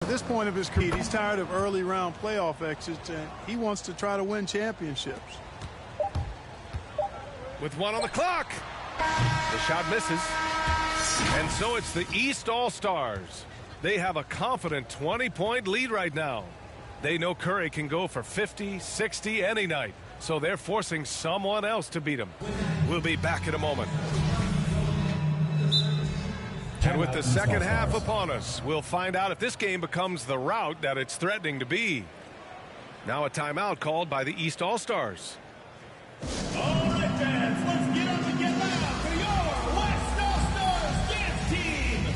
this point of his career, he's tired of early round playoff exits, and he wants to try to win championships. With one on the clock, the shot misses. And so it's the East All-Stars. They have a confident 20-point lead right now. They know Curry can go for 50, 60 any night, so they're forcing someone else to beat him. We'll be back in a moment. And with the second half upon us, we'll find out if this game becomes the rout that it's threatening to be. Now a timeout called by the East All-Stars. All right, fans, let's get up and get loud for your West All-Stars dance team.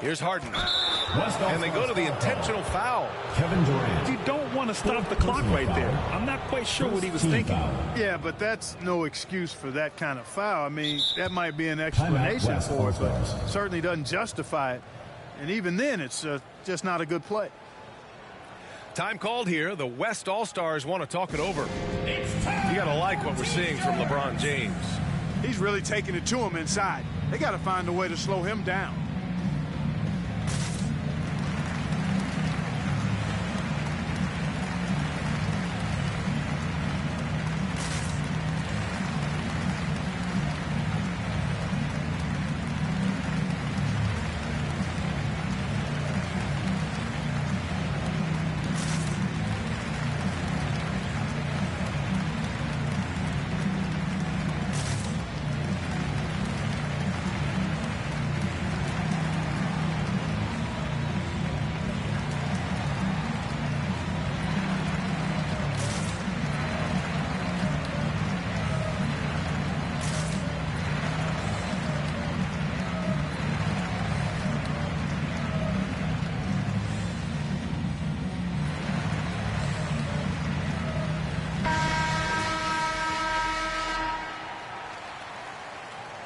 Here's Harden. And they go to the intentional foul. Kevin Durant. You don't want to stop the clock right there. I'm not quite sure what he was thinking. Yeah, but that's no excuse for that kind of foul. I mean, that might be an explanation for it, but certainly doesn't justify it. And even then, it's just not a good play. Time called here. The West All-Stars want to talk it over. You got to like what we're seeing from LeBron James. He's really taking it to him inside. They got to find a way to slow him down.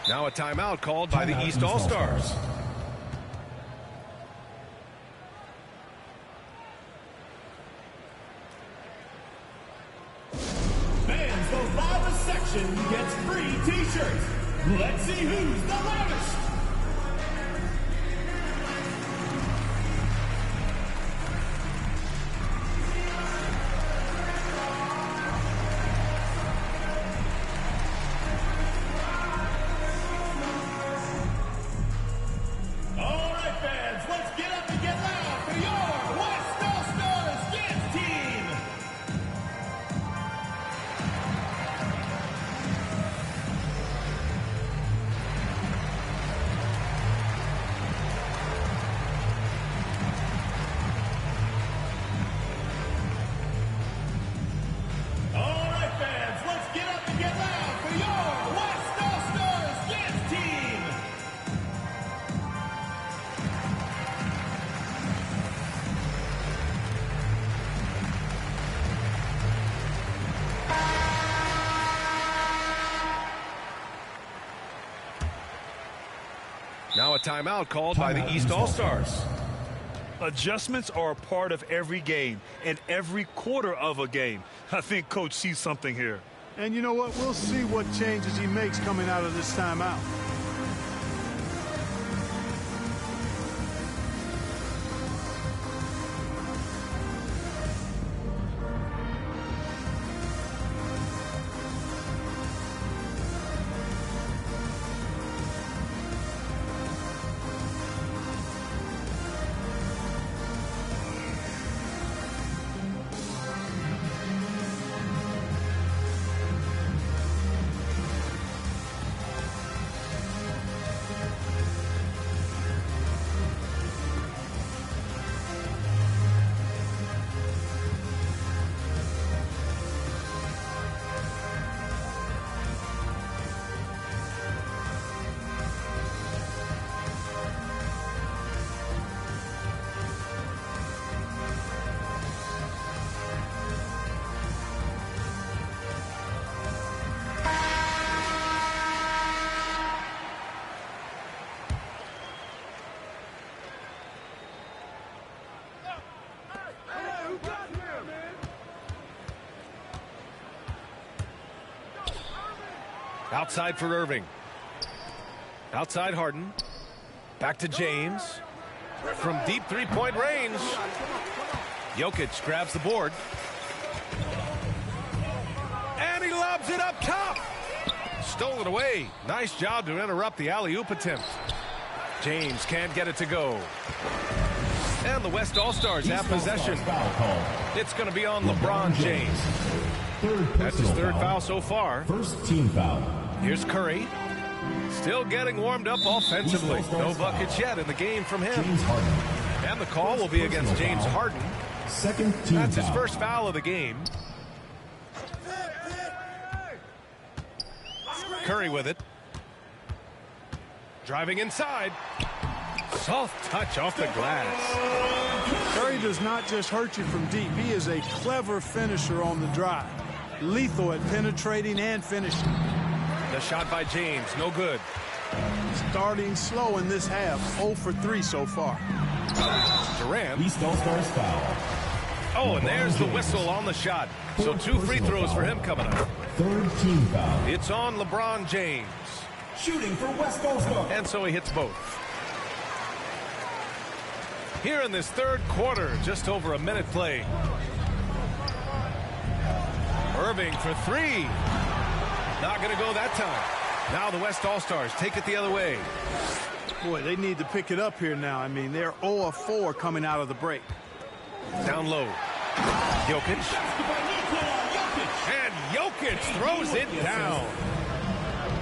Now a timeout called by the East All-Stars. Fans, the loudest section gets free t-shirts. Let's see who's the loudest. Now a timeout called by the East All-Stars. Adjustments are a part of every game and every quarter of a game. I think Coach sees something here. And you know what? We'll see what changes he makes coming out of this timeout. Outside for Irving. Outside Harden. Back to James. From deep three-point range. Jokic grabs the board. And he lobs it up top. Stolen away. Nice job to interrupt the alley-oop attempt. James can't get it to go. And the West All-Stars have possession. It's going to be on LeBron James. That's his third foul so far. First team foul. Here's Curry. Still getting warmed up offensively. No buckets yet in the game from him. And the call will be against James Harden. Second team That's his foul. first foul of the game. Curry with it. Driving inside. Soft touch off the glass. Curry does not just hurt you from deep. He is a clever finisher on the drive. Lethal at penetrating and finishing. The shot by James, no good. Starting slow in this half. 0 for 3 so far. Durant. East All-Stars foul. Oh, and there's the whistle on the shot. So 2 free throws for him coming up. Third team foul. It's on LeBron James. Shooting for West All-Stars. And so he hits both. Here in this third quarter, just over a minute played. Irving for 3. Not going to go that time. Now the West All-Stars take it the other way. Boy, they need to pick it up here now. I mean, they're 0 of 4 coming out of the break. Down low. Jokic. And Jokic throws it down.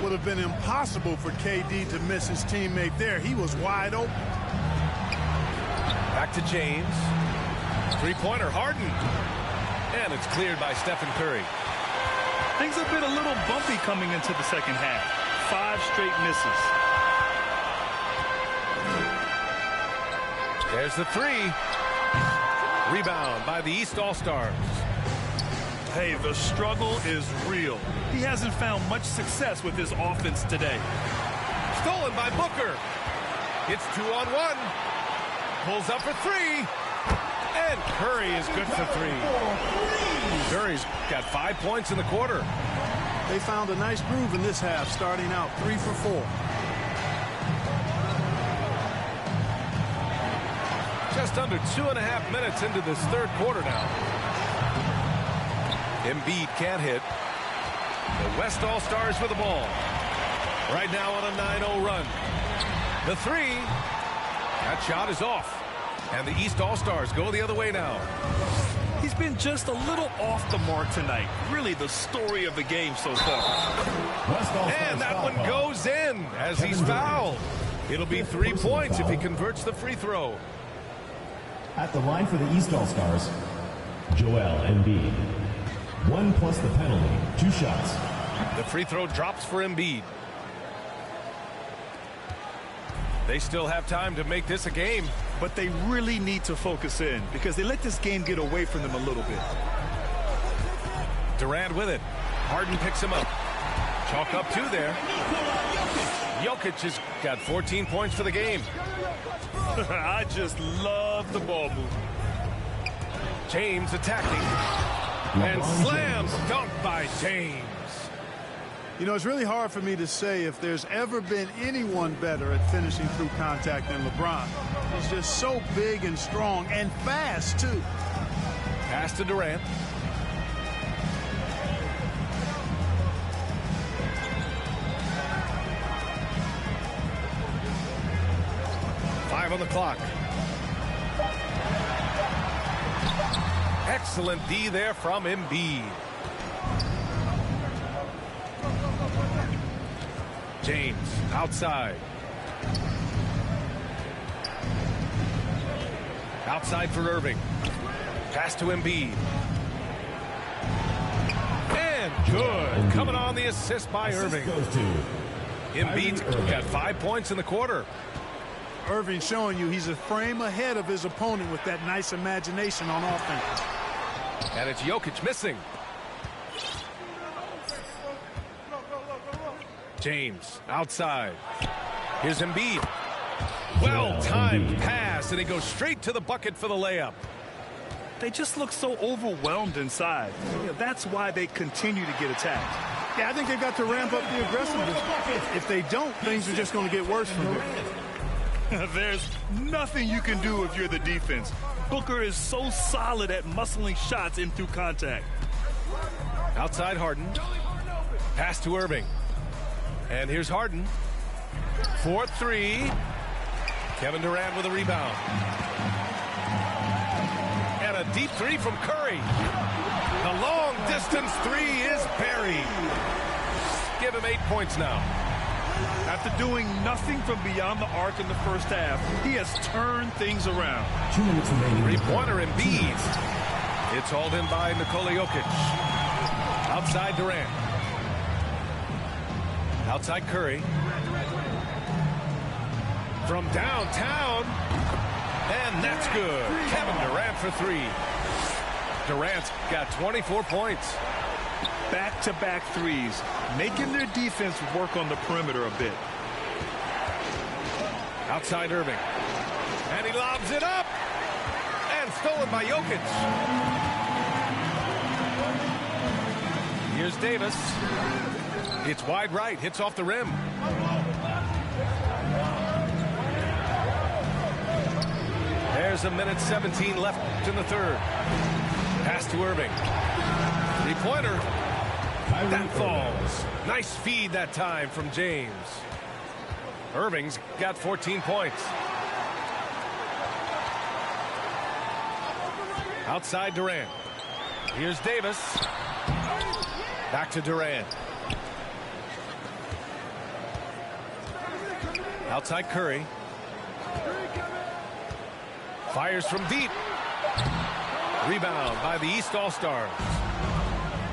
Would have been impossible for KD to miss his teammate there. He was wide open. Back to James. Three-pointer Harden. And it's cleared by Stephen Curry. Things have been a little bumpy coming into the second half. 5 straight misses. There's the 3. Rebound by the East All-Stars. Hey, the struggle is real. He hasn't found much success with his offense today. Stolen by Booker. It's 2-on-1. Pulls up for 3. And Curry is good for 3. Curry's got 5 points in the quarter. They found a nice groove in this half, starting out 3 for 4. Just under 2.5 minutes into this third quarter now. Embiid can't hit. The West All-Stars with the ball. Right now on a 9-0 run. The 3. That shot is off. And the East All-Stars go the other way now. He's been just a little off the mark tonight. Really the story of the game so far. And that one goes in as he's fouled. It'll be 3 points if he converts the free throw. At the line for the East All-Stars, Joel Embiid. 1 plus the penalty. 2 shots. The free throw drops for Embiid. They still have time to make this a game. But they really need to focus in because they let this game get away from them a little bit. Durant with it. Harden picks him up. Chalk up 2 there. Jokic has got 14 points for the game. I just love the ball movement. James attacking. And slam dunk by James. You know, it's really hard for me to say if there's ever been anyone better at finishing through contact than LeBron. He's just so big and strong and fast, too. Pass to Durant. Five on the clock. Excellent D there from Embiid. James outside. Outside for Irving. Pass to Embiid. And good. Coming on the assist by Irving. Embiid's got 5 points in the quarter. Irving showing you he's a frame ahead of his opponent with that nice imagination on offense. And it's Jokic missing. James outside. Here's Embiid. Well-timed pass, and he goes straight to the bucket for the layup. They just look so overwhelmed inside. That's why they continue to get attacked. Yeah, I think they've got to ramp up the aggressiveness. If they don't, things are just going to get worse from here. There's nothing you can do if you're the defense. Booker is so solid at muscling shots in through contact. Outside Harden. Pass to Irving. And here's Harden. 4-3. Kevin Durant with a rebound. And a deep three from Curry. The long distance three is buried. Give him 8 points now. After doing nothing from beyond the arc in the first half, he has turned things around. 2 minutes remaining. Three-pointer Embiid. It's hauled in by Nikola Jokic. Outside Durant. Outside Curry. From downtown. And that's good. Kevin Durant for three. Durant's got 24 points. Back-to-back threes, making their defense work on the perimeter a bit. Outside Irving. And he lobs it up. And stolen by Jokic. Here's Davis. It's wide right. Hits off the rim. There's a minute 17 left in the third. Pass to Irving. Three-pointer. That falls. Nice feed that time from James. Irving's got 14 points. Outside Durant. Here's Davis. Back to Durant. Outside Curry. Fires from deep. Rebound by the East All-Stars.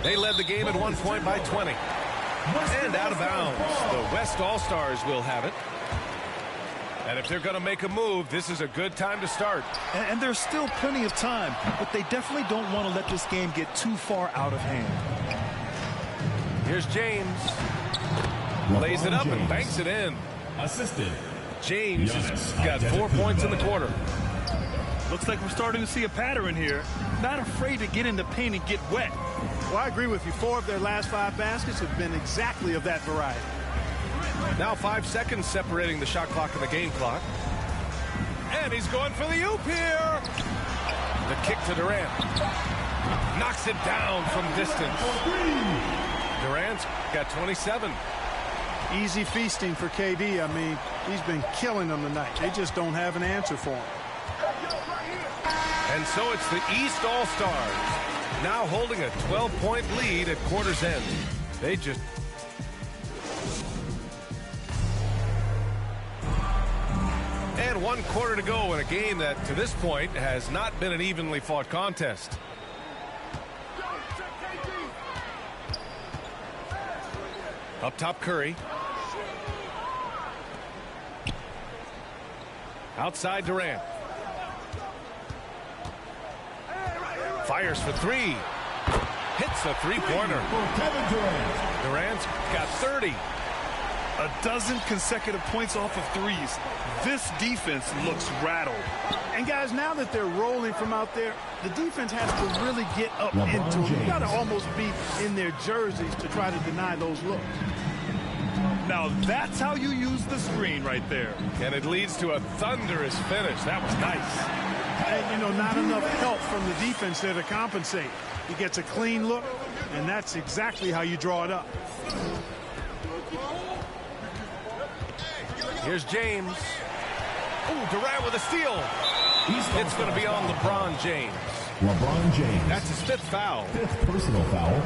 They led the game at 1 point by 20. And out of bounds. The West All-Stars will have it. And if they're going to make a move, this is a good time to start. And there's still plenty of time, but they definitely don't want to let this game get too far out of hand. Here's James. Lays it up and banks it in. Assisted. James has got 4 points in the quarter. Looks like we're starting to see a pattern here. Not afraid to get in the paint and get wet. Well, I agree with you. 4 of their last 5 baskets have been exactly of that variety. Now 5 seconds separating the shot clock and the game clock. And he's going for the oop here. The kick to Durant. Knocks it down from distance. Durant's got 27. Easy feasting for KD. I mean, he's been killing them tonight. They just don't have an answer for him. And so it's the East All-Stars now holding a 12-point lead at quarter's end. They just... And 1 quarter to go in a game that, to this point, has not been an evenly fought contest. Up top, Curry. Outside, Durant. Fires for three. Hits a three-pointer. Kevin Durant. Durant's got 30. A dozen consecutive points off of threes. This defense looks rattled. And guys, now that they're rolling from out there, the defense has to really get up into them. You got to almost be in their jerseys to try to deny those looks. Now that's how you use the screen right there. And it leads to a thunderous finish. That was nice. And, you know, not enough help from the defense there to compensate. He gets a clean look, and that's exactly how you draw it up. Here's James. Ooh, Durant with a steal. It's going to be on LeBron James. LeBron James. That's his 5th foul. 5th personal foul.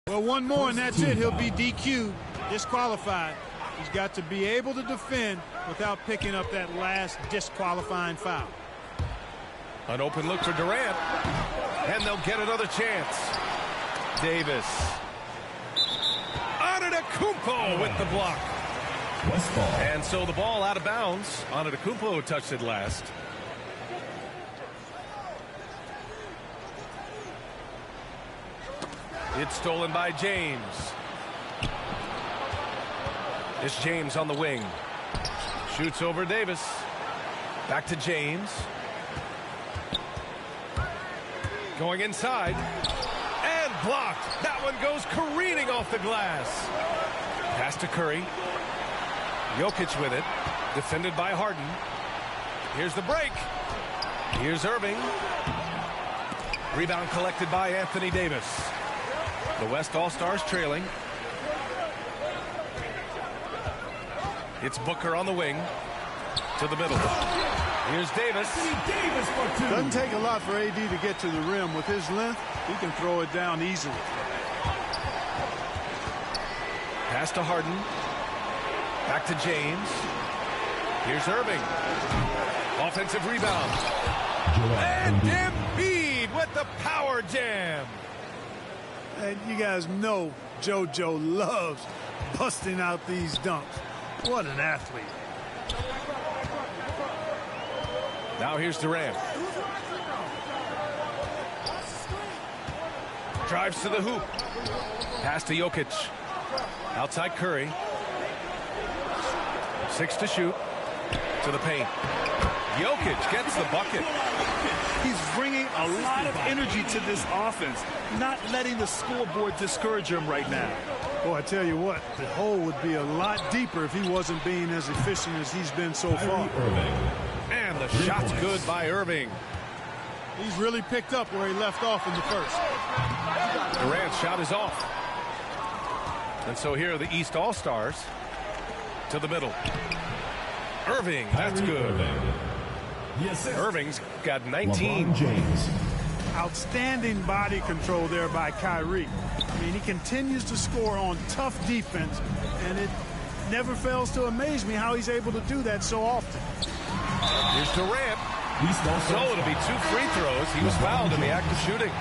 Well, one more, and that's it. He'll be DQ'd, disqualified. He's got to be able to defend without picking up that last disqualifying foul. An open look for Durant. And they'll get another chance. Davis. Antetokounmpo with the block. West ball. And so the ball out of bounds. Antetokounmpo touched it last. It's stolen by James. It's James on the wing. Shoots over Davis. Back to James. Going inside. And blocked. That one goes careening off the glass. Pass to Curry. Jokic with it. Defended by Harden. Here's the break. Here's Irving. Rebound collected by Anthony Davis. The West All-Stars trailing. It's Booker on the wing. To the middle. Here's Davis. Doesn't take a lot for AD to get to the rim. With his length, he can throw it down easily. Pass to Harden. Back to James. Here's Irving. Offensive rebound. And Embiid with the power jam. And you guys know JoJo loves busting out these dunks. What an athlete. Now here's Durant. Drives to the hoop. Pass to Jokic. Outside Curry. 6 to shoot. To the paint. Jokic gets the bucket. He's bringing a lot of energy to this offense, not letting the scoreboard discourage him right now. Boy, I tell you what, the hole would be a lot deeper if he wasn't being as efficient as he's been so far. And the shot's good by Irving. He's really picked up where he left off in the first. Durant's shot is off. And so here are the East All-Stars. To the middle. Irving, that's good. Irving's got 19. James. Outstanding body control there by Kyrie. I mean, he continues to score on tough defense, and it never fails to amaze me how he's able to do that so often. Here's Durant. So it'll be 2 free throws. He was fouled in the act of shooting.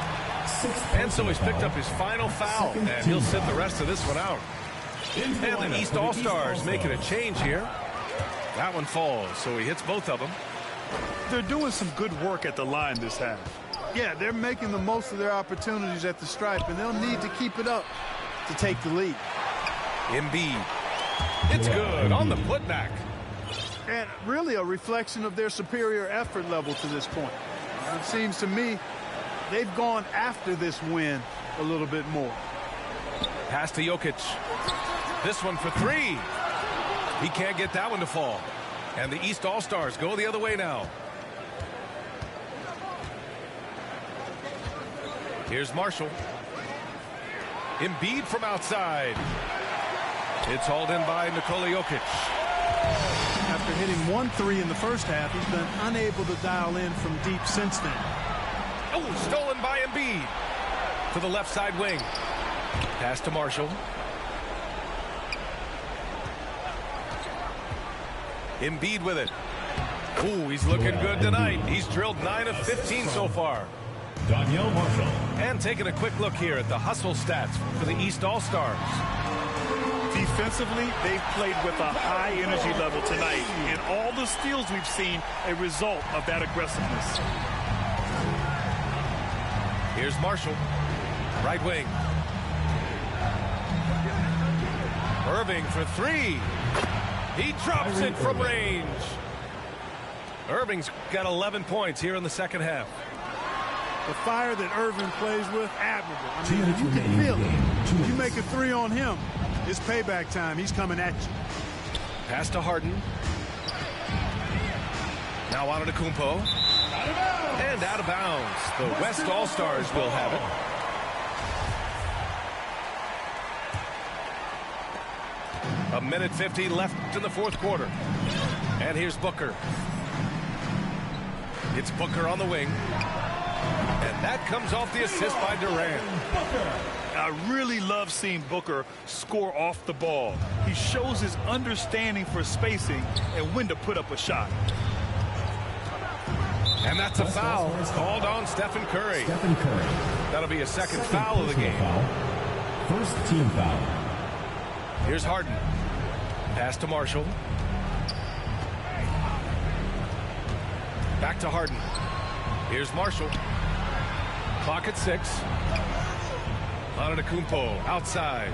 And so he's picked up his final foul, and he'll sit the rest of this one out. And the East All-Stars making a change here. That one falls, so he hits both of them. They're doing some good work at the line this half. Yeah, they're making the most of their opportunities at the stripe, and they'll need to keep it up to take the lead. Embiid. It's good on the putback. And really a reflection of their superior effort level to this point. It seems to me they've gone after this win a little bit more. Pass to Jokic. This one for 3. He can't get that one to fall. And the East All-Stars go the other way now. Here's Marshall. Embiid from outside. It's hauled in by Nikola Jokic. After hitting 1 3 in the first half, he's been unable to dial in from deep since then. Oh, stolen by Embiid. To the left side wing. Pass to Marshall. Embiid with it. Ooh, he's looking good tonight. He's drilled 9 of 15 so far. Danielle Marshall. And taking a quick look here at the hustle stats for the East All-Stars. Defensively, they've played with a high energy level tonight, and all the steals we've seen a result of that aggressiveness. Here's Marshall, right wing. Irving for 3. He drops it from range. Irving's got 11 points here in the second half. The fire that Irving plays with, admirable. I mean, you can feel it. If you make a 3 on him, it's payback time. He's coming at you. Pass to Harden. Now on to Kumpo. And out of bounds. The West All-Stars will have it. 1:50 left in the fourth quarter. And here's Booker. It's Booker on the wing. And that comes off the assist by Durant. I really love seeing Booker score off the ball. He shows his understanding for spacing and when to put up a shot. And that's a foul called on Stephen Curry. That'll be a second foul of the game. First team foul. Here's Harden. Pass to Marshall. Back to Harden. Here's Marshall. Clock at 6. Antetokounmpo outside.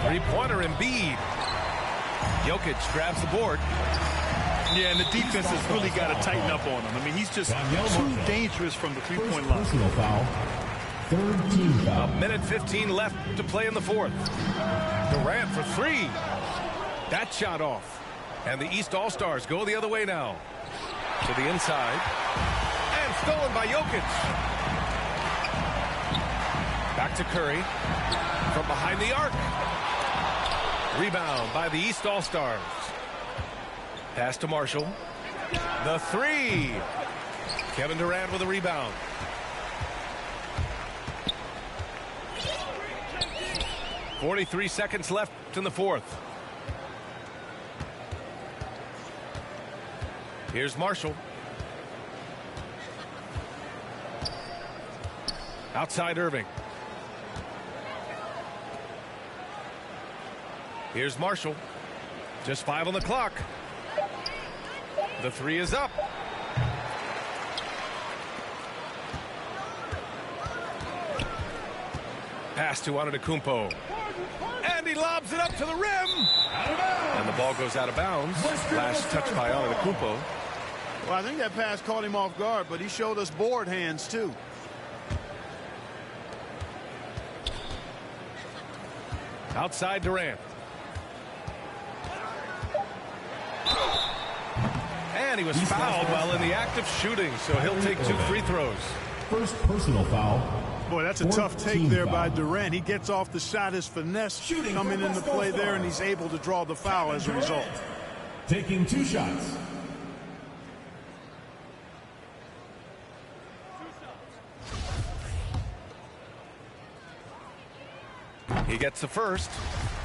3-pointer Embiid. Jokic grabs the board. Yeah, and the defense has really got to tighten up on him. I mean, he's just too dangerous from the three-point line. Personal foul. Third team foul. A minute 15 left to play in the fourth. Durant for three. That shot off. And the East All-Stars go the other way now. To the inside. And stolen by Jokic. Back to Curry. From behind the arc. Rebound by the East All-Stars. Pass to Marshall. The three. Kevin Durant with a rebound. .43 seconds left in the fourth. Here's Marshall. Outside Irving. Here's Marshall. Just 5 on the clock. The three is up. Pass to Antetokounmpo. And he lobs it up to the rim. And the ball goes out of bounds. Last touch by Antetokounmpo. Well, I think that pass caught him off guard, but he showed us board hands, too. Outside Durant. And he was fouled while in the act of shooting, so he'll take 2 free throws. First personal foul. Boy, that's a tough take there by Durant. He gets off the shot, his finesse coming into play there, and he's able to draw the foul as a result. Taking 2 shots. He gets the first,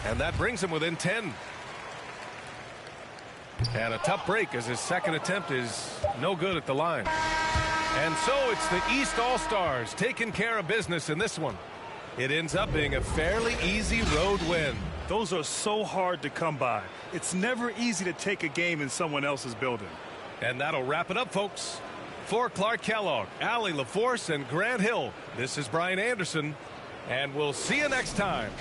and that brings him within 10. And a tough break as his second attempt is no good at the line. And so it's the East All-Stars taking care of business in this one. It ends up being a fairly easy road win. Those are so hard to come by. It's never easy to take a game in someone else's building. And that'll wrap it up, folks. For Clark Kellogg, Allie LaForce, and Grant Hill, this is Brian Anderson, and we'll see you next time.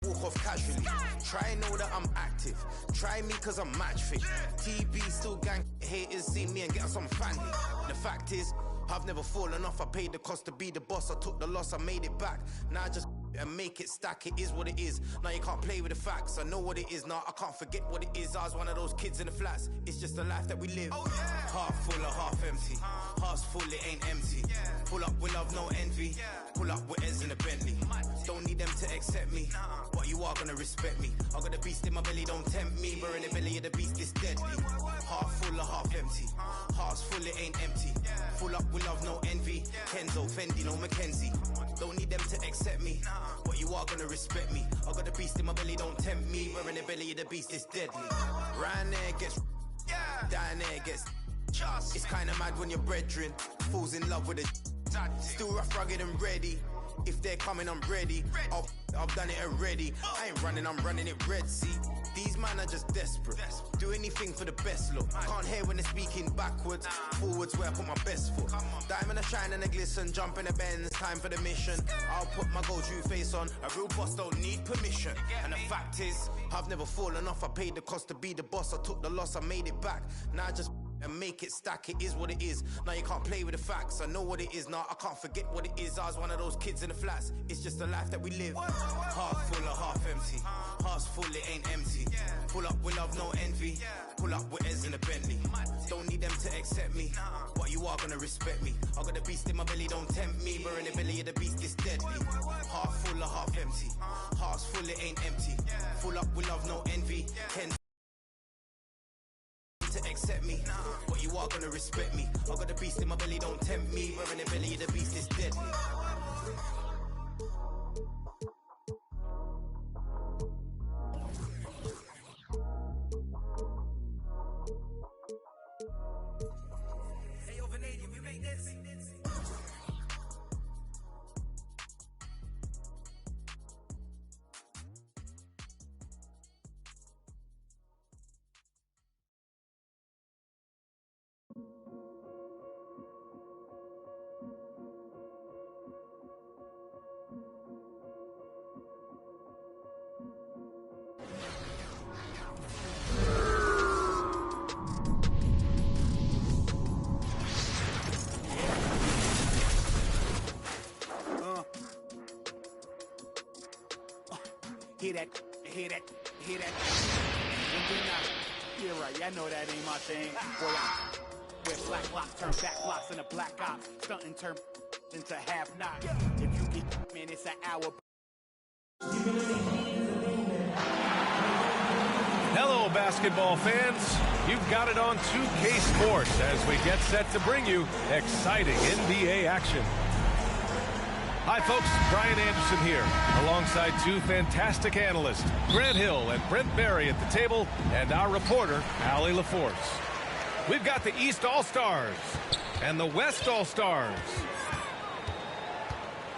Walk off casually. Try know that I'm active. Try me cause I'm match fit. TB still gang haters see me and get some family. The fact is, I've never fallen off. I paid the cost to be the boss. I took the loss, I made it back. Now I just and make it stack. It is what it is. Now you can't play with the facts. I know what it is now. I can't forget what it is. I was one of those kids in the flats. It's just the life that we live. Half full or half empty. Half's full, it ain't empty. Pull up with love, no envy. Pull up with Eds in a Bentley. Don't need them to accept me, but you are gonna respect me. I got a beast in my belly, don't tempt me. We're in the belly of the beast, it's deadly. Half full or half empty. Half's full, it ain't empty. Full up with love, no envy. Kenzo, Fendi, no Mackenzie. Don't need them to accept me, but you are gonna respect me. I got a beast in my belly, don't tempt me. We're in the belly of the beast, it's deadly. Round there gets, down there gets. It's kinda mad when your brethren falls in love with a. Still rough, rugged and ready. If they're coming, I'm ready. I've done it already. I ain't running, I'm running it red. See, these men are just desperate. Do anything for the best look. Can't hear when they're speaking backwards. Forwards where I put my best foot. Diamond a shine and a glisten. Jump in the bends. Time for the mission. I'll put my gold true face on. A real boss don't need permission. And the fact is, I've never fallen off. I paid the cost to be the boss. I took the loss, I made it back. Now I just and make it stack. It is what it is. Now you can't play with the facts. I know what it is now. I can't forget what it is. I was one of those kids in the flats. It's just the life that we live. Half full or half empty. Half's full, it ain't empty. Pull up with love, no envy. Pull up with Eds in a Bentley. Don't need them to accept me, but you are gonna respect me. I got a beast in my belly, don't tempt me. We're in the belly of the beast, it's deadly. Half full or half empty. Half's full, it ain't empty. Full up with love, no envy. To accept me, but you are gonna respect me. I got a beast in my belly, don't tempt me. We're in the belly of the beast, it's deadly. Hey, yo, Vanadium, you make this. Hear that, hear that, hear that. And then yeah, right, I know that ain't my thing. Boy, where black blocks turn back blocks and a black ops. Stunting turn into half knots. If you get, man, it's an hour. Hello, basketball fans. You've got it on 2K Sports as we get set to bring you exciting NBA action. Hi, folks. Brian Anderson here, alongside two fantastic analysts, Grant Hill and Brent Berry at the table, and our reporter, Allie LaForce. We've got the East All-Stars and the West All-Stars.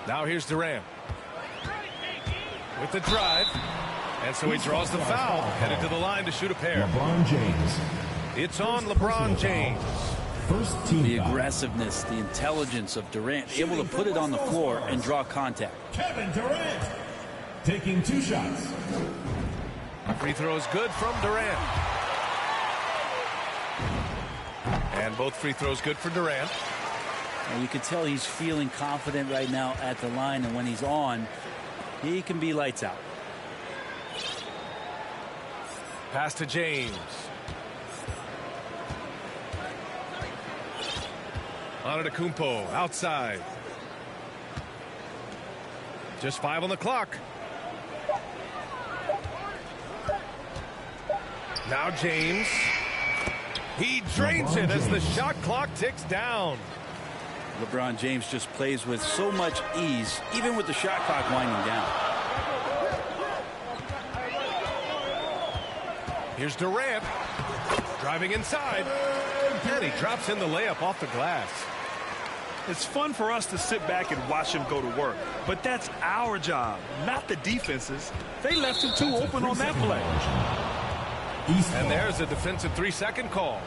Now here's Durant with the drive. And so he draws the foul, headed to the line to shoot a pair. LeBron James. It's on LeBron James. First team The foul. aggressiveness, the intelligence of Durant, able to put it on the floor and draw contact. Kevin Durant taking 2 shots. Free throw is good from Durant. And both free throws good for Durant. And you can tell he's feeling confident right now at the line, and when he's on, he can be lights out. Pass to James. Antetokounmpo outside. Just 5 on the clock. Now James. He drains it as the shot clock ticks down. LeBron James just plays with so much ease, even with the shot clock winding down. Here's Durant. Driving inside. And he drops in the layup off the glass. It's fun for us to sit back and watch him go to work, but that's our job, not the defense's. They left him too open on that play. And there's a defensive 3-second call.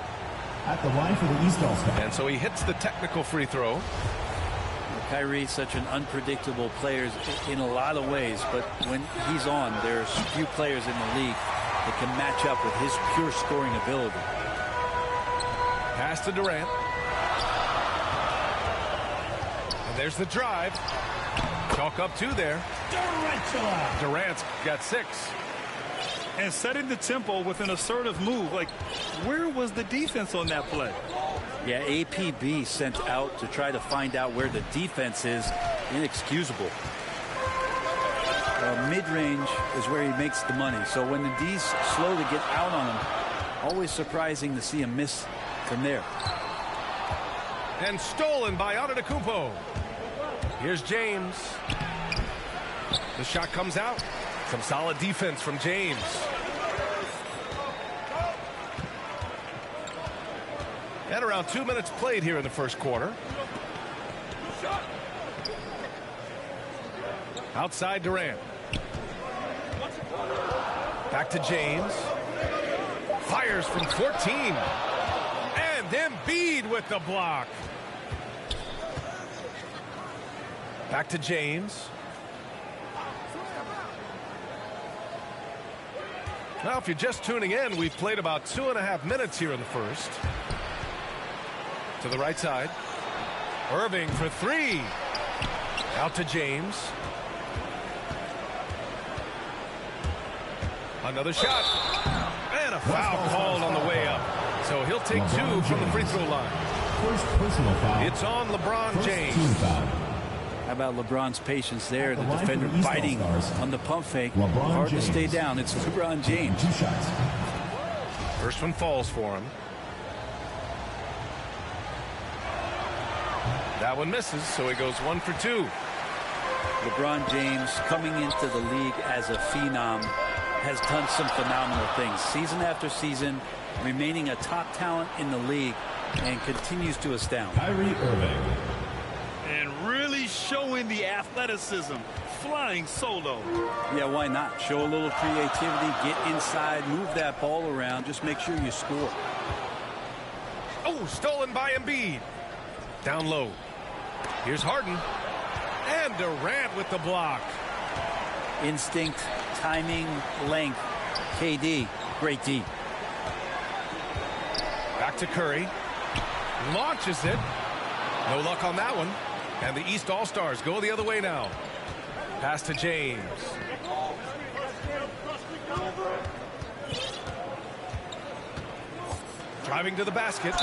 At the line for the East All-Stars. And so he hits the technical free throw. Kyrie's such an unpredictable player in a lot of ways, but when he's on, there's few players in the league that can match up with his pure scoring ability. Pass to Durant. And there's the drive. Chalk up 2 there. Durant's got 6. And setting the tempo with an assertive move. Like, where was the defense on that play? Yeah, APB sent out to try to find out where the defense is. Inexcusable. Mid-range is where he makes the money. So when the D's slow to get out on him, always surprising to see him miss from there. And stolen by Antetokounmpo. Here's James. The shot comes out. Some solid defense from James. And around 2 minutes played here in the first quarter. Outside Durant. Back to James. Fires from 14. And Embiid with the block. Back to James. Now, if you're just tuning in, we've played about 2.5 minutes here in the first. To the right side. Irving for 3. Out to James. Another shot. And a foul called on the way up. So he'll take 2 from the free throw line. First personal foul. It's on LeBron First James. team foul. How about LeBron's patience there? The At the line defender for the East biting All-Stars, on the pump fake. LeBron Hard James. to stay down. It's LeBron James. 2 shots. First one falls for him. That one misses, so he goes 1 for 2. LeBron James, coming into the league as a phenom, has done some phenomenal things. Season after season, remaining a top talent in the league, and continues to astound. Kyrie Irving. And really showing the athleticism, flying solo. Yeah, why not? Show a little creativity, get inside, move that ball around, just make sure you score. Oh, stolen by Embiid. Down low. Here's Harden. And Durant with the block. Instinct, timing, length. KD, great D. Back to Curry. Launches it. No luck on that one. And the East All-Stars go the other way now. Pass to James. Driving to the basket.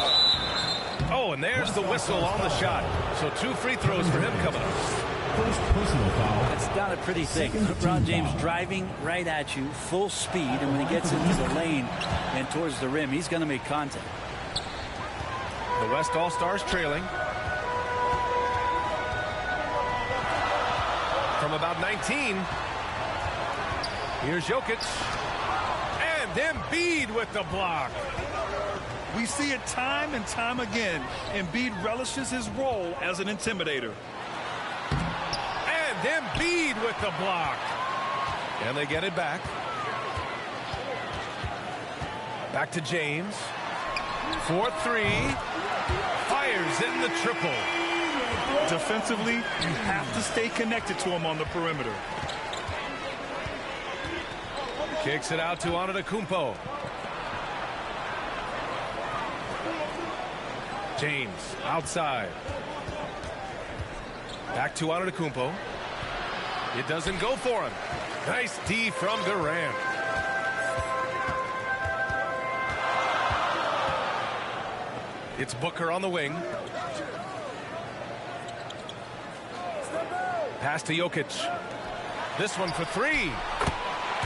Oh, and there's the whistle on the shot. So 2 free throws for him coming up. First personal foul. It's not a pretty thing. LeBron James driving right at you, full speed, and when he gets into the lane and towards the rim, he's going to make contact. The West All-Stars trailing. From about 19. Here's Jokic. And Embiid with the block. We see it time and time again. Embiid relishes his role as an intimidator. And Embiid with the block. And they get it back. Back to James. 4-3. Fires in the triple. Defensively, you have to stay connected to him on the perimeter. Kicks it out to Antetokounmpo. James outside. Back to Antetokounmpo. It doesn't go for him. Nice D from Durant. It's Booker on the wing. Pass to Jokic. This one for 3.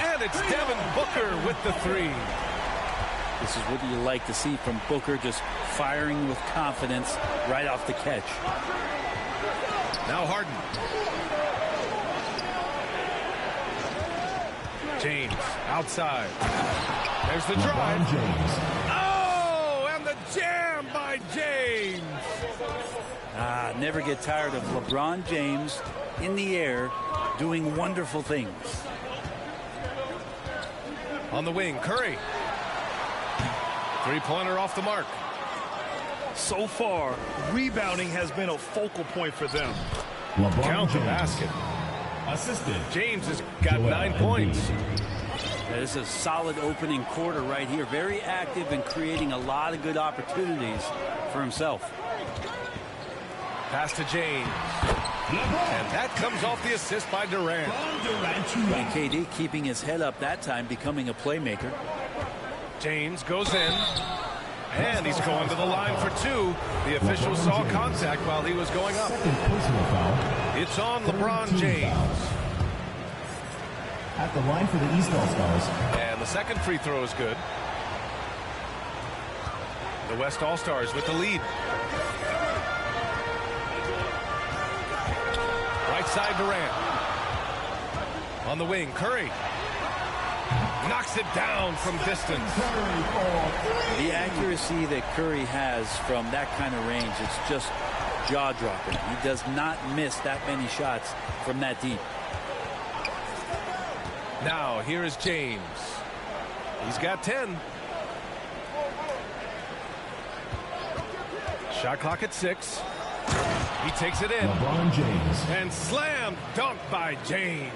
And it's Devin Booker with the 3. This is what you like to see from Booker, just firing with confidence right off the catch. Now Harden. James outside. There's the drive. Oh, and the jam by James. Never get tired of LeBron James in the air doing wonderful things. On the wing, Curry. Three-pointer off the mark. So far, rebounding has been a focal point for them. LeBron Count the James. basket. Assistant. James has got 9 points. This is a solid opening quarter right here. Very active and creating a lot of good opportunities for himself. Pass to James. And that comes off the assist by Durant. And KD keeping his head up that time, becoming a playmaker. James goes in. And he's going to the line for 2. The official saw contact while he was going up. Second personal foul. It's on LeBron James. At the line for the East All-Stars. And the second free throw is good. The West All-Stars with the lead. Right side Durant. On the wing, Curry. Knocks it down from distance. The accuracy that Curry has from that kind of range, it's just jaw-dropping. He does not miss that many shots from that deep. Now, here is James. He's got 10. Shot clock at 6. He takes it in. LeBron James. And slam dunk by James.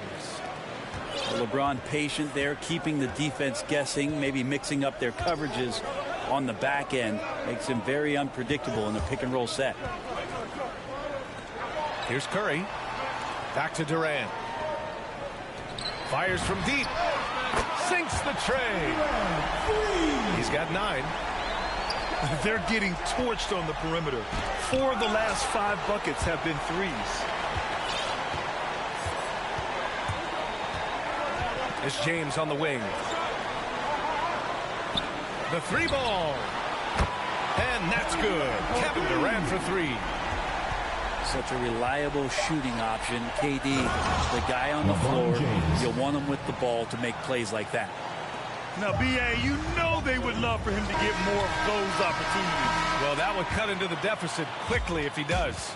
LeBron patient there, keeping the defense guessing, maybe mixing up their coverages on the back end. Makes him very unpredictable in the pick-and-roll set. Here's Curry. Back to Durant. Fires from deep. Sinks the tray. He's got 9. They're getting torched on the perimeter. 4 of the last 5 buckets have been threes. It's James on the wing. The 3 ball. And that's good. Kevin Durant for 3. Such a reliable shooting option. KD, the guy on the floor. You want him with the ball to make plays like that. Now, B.A., you know they would love for him to get more of those opportunities. Well, that would cut into the deficit quickly if he does.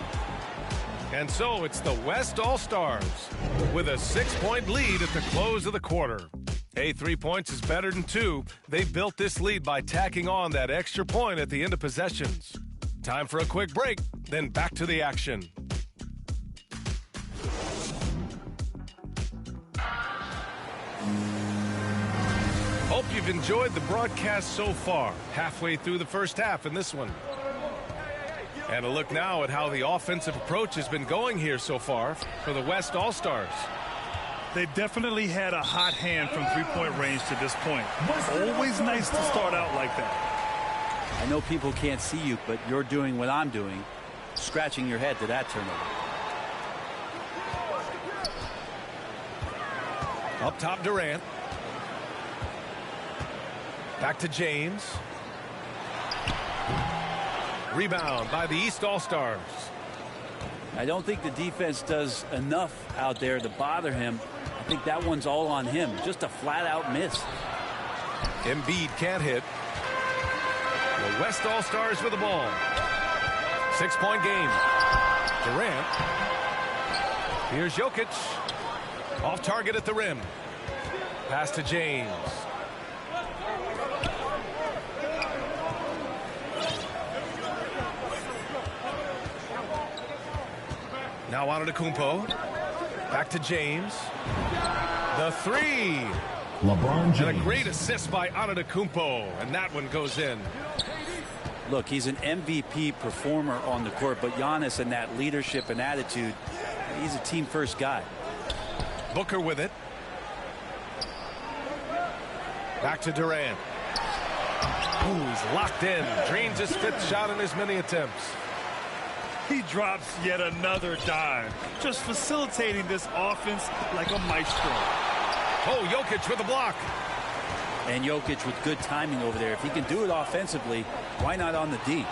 And so it's the West All-Stars with a 6-point lead at the close of the quarter. Hey, 3 points is better than 2. They built this lead by tacking on that extra point at the end of possessions. Time for a quick break, then back to the action. Hope you've enjoyed the broadcast so far. Halfway through the first half in this one. And a look now at how the offensive approach has been going here so far for the West All-Stars. They've definitely had a hot hand from three-point range to this point. Always nice to start out like that. I know people can't see you, but you're doing what I'm doing, scratching your head to that turnover. Up top, Durant. Back to James. Rebound by the East All-Stars. I don't think the defense does enough out there to bother him. I think that one's all on him. Just a flat-out miss. Embiid can't hit. The West All-Stars with the ball. 6-point game. Durant. Here's Jokic. Off target at the rim. Pass to James. Now Antetokounmpo. Back to James. The three. LeBron James. And a great assist by Antetokounmpo. And that one goes in. Look, he's an MVP performer on the court, but Giannis and that leadership and attitude, he's a team-first guy. Booker with it. Back to Durant. Who's locked in. Drains his 5th shot in as many attempts. He drops yet another dime, just facilitating this offense like a maestro. Oh, Jokic with the block. And Jokic with good timing over there. If he can do it offensively, why not on the D?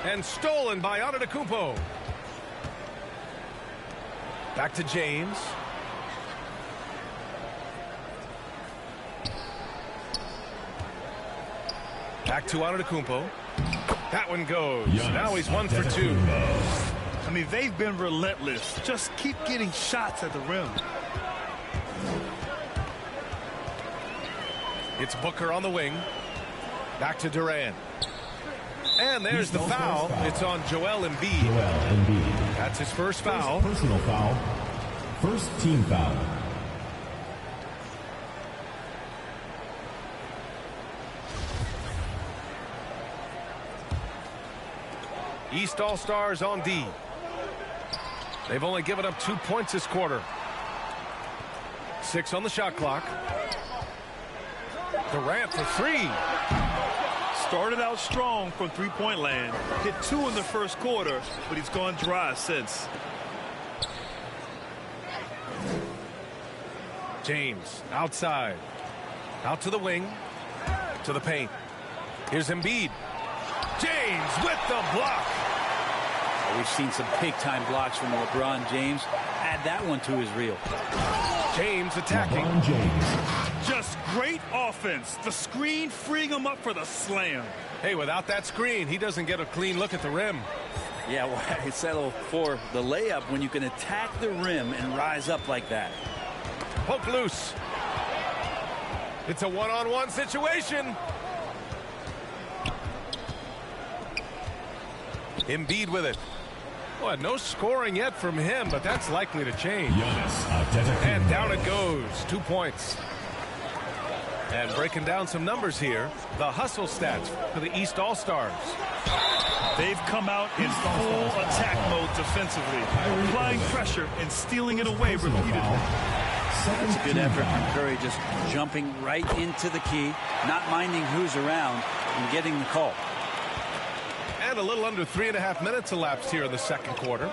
And stolen by Antetokounmpo. Back to James. Back to Antetokounmpo. That one goes. Giannis Now he's 1 for 2. I mean, they've been relentless. Just keep getting shots at the rim. It's Booker on the wing. Back to Durant. And there's the foul. It's on Joel Embiid. Joel Embiid. That's his first foul. Personal foul. First team foul. East All-Stars on D. They've only given up 2 points this quarter. 6 on the shot clock. Durant for 3. Started out strong from three-point land. Hit 2 in the first quarter, but he's gone dry since. James outside. Out to the wing. To the paint. Here's Embiid. James with the block. We've seen some big-time blocks from LeBron James. Add that one to his reel. James attacking. LeBron James. Just great offense. The screen freeing him up for the slam. Hey, without that screen, he doesn't get a clean look at the rim. Yeah, why settle for the layup when you can attack the rim and rise up like that? Poke loose. It's a one-on-one situation. Embiid with it. Well, no scoring yet from him, but that's likely to change. And down it goes. 2 points. And breaking down some numbers here, the hustle stats for the East All-Stars. They've come out in full attack mode defensively, applying pressure and stealing it away repeatedly. That's a good effort from Curry, just jumping right into the key, not minding who's around, and getting the call. And a little under 3.5 minutes elapsed here in the second quarter.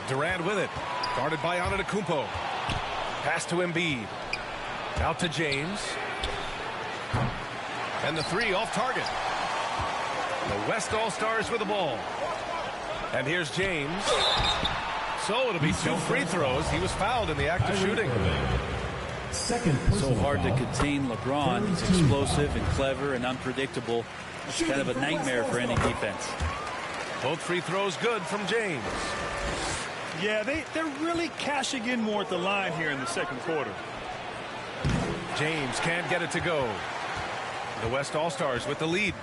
Durant with it. Guarded by Antetokounmpo. Pass to Embiid. Out to James. And the 3 off target. The West All-Stars with the ball. And here's James. So it'll be 2 free throws. He was fouled in the act of shooting. So hard to contain LeBron. He's explosive and clever and unpredictable. It's kind of a nightmare for any defense. Both free throws good from James. Yeah, they're really cashing in more at the line here in the second quarter. James can't get it to go. The West All-Stars with the lead.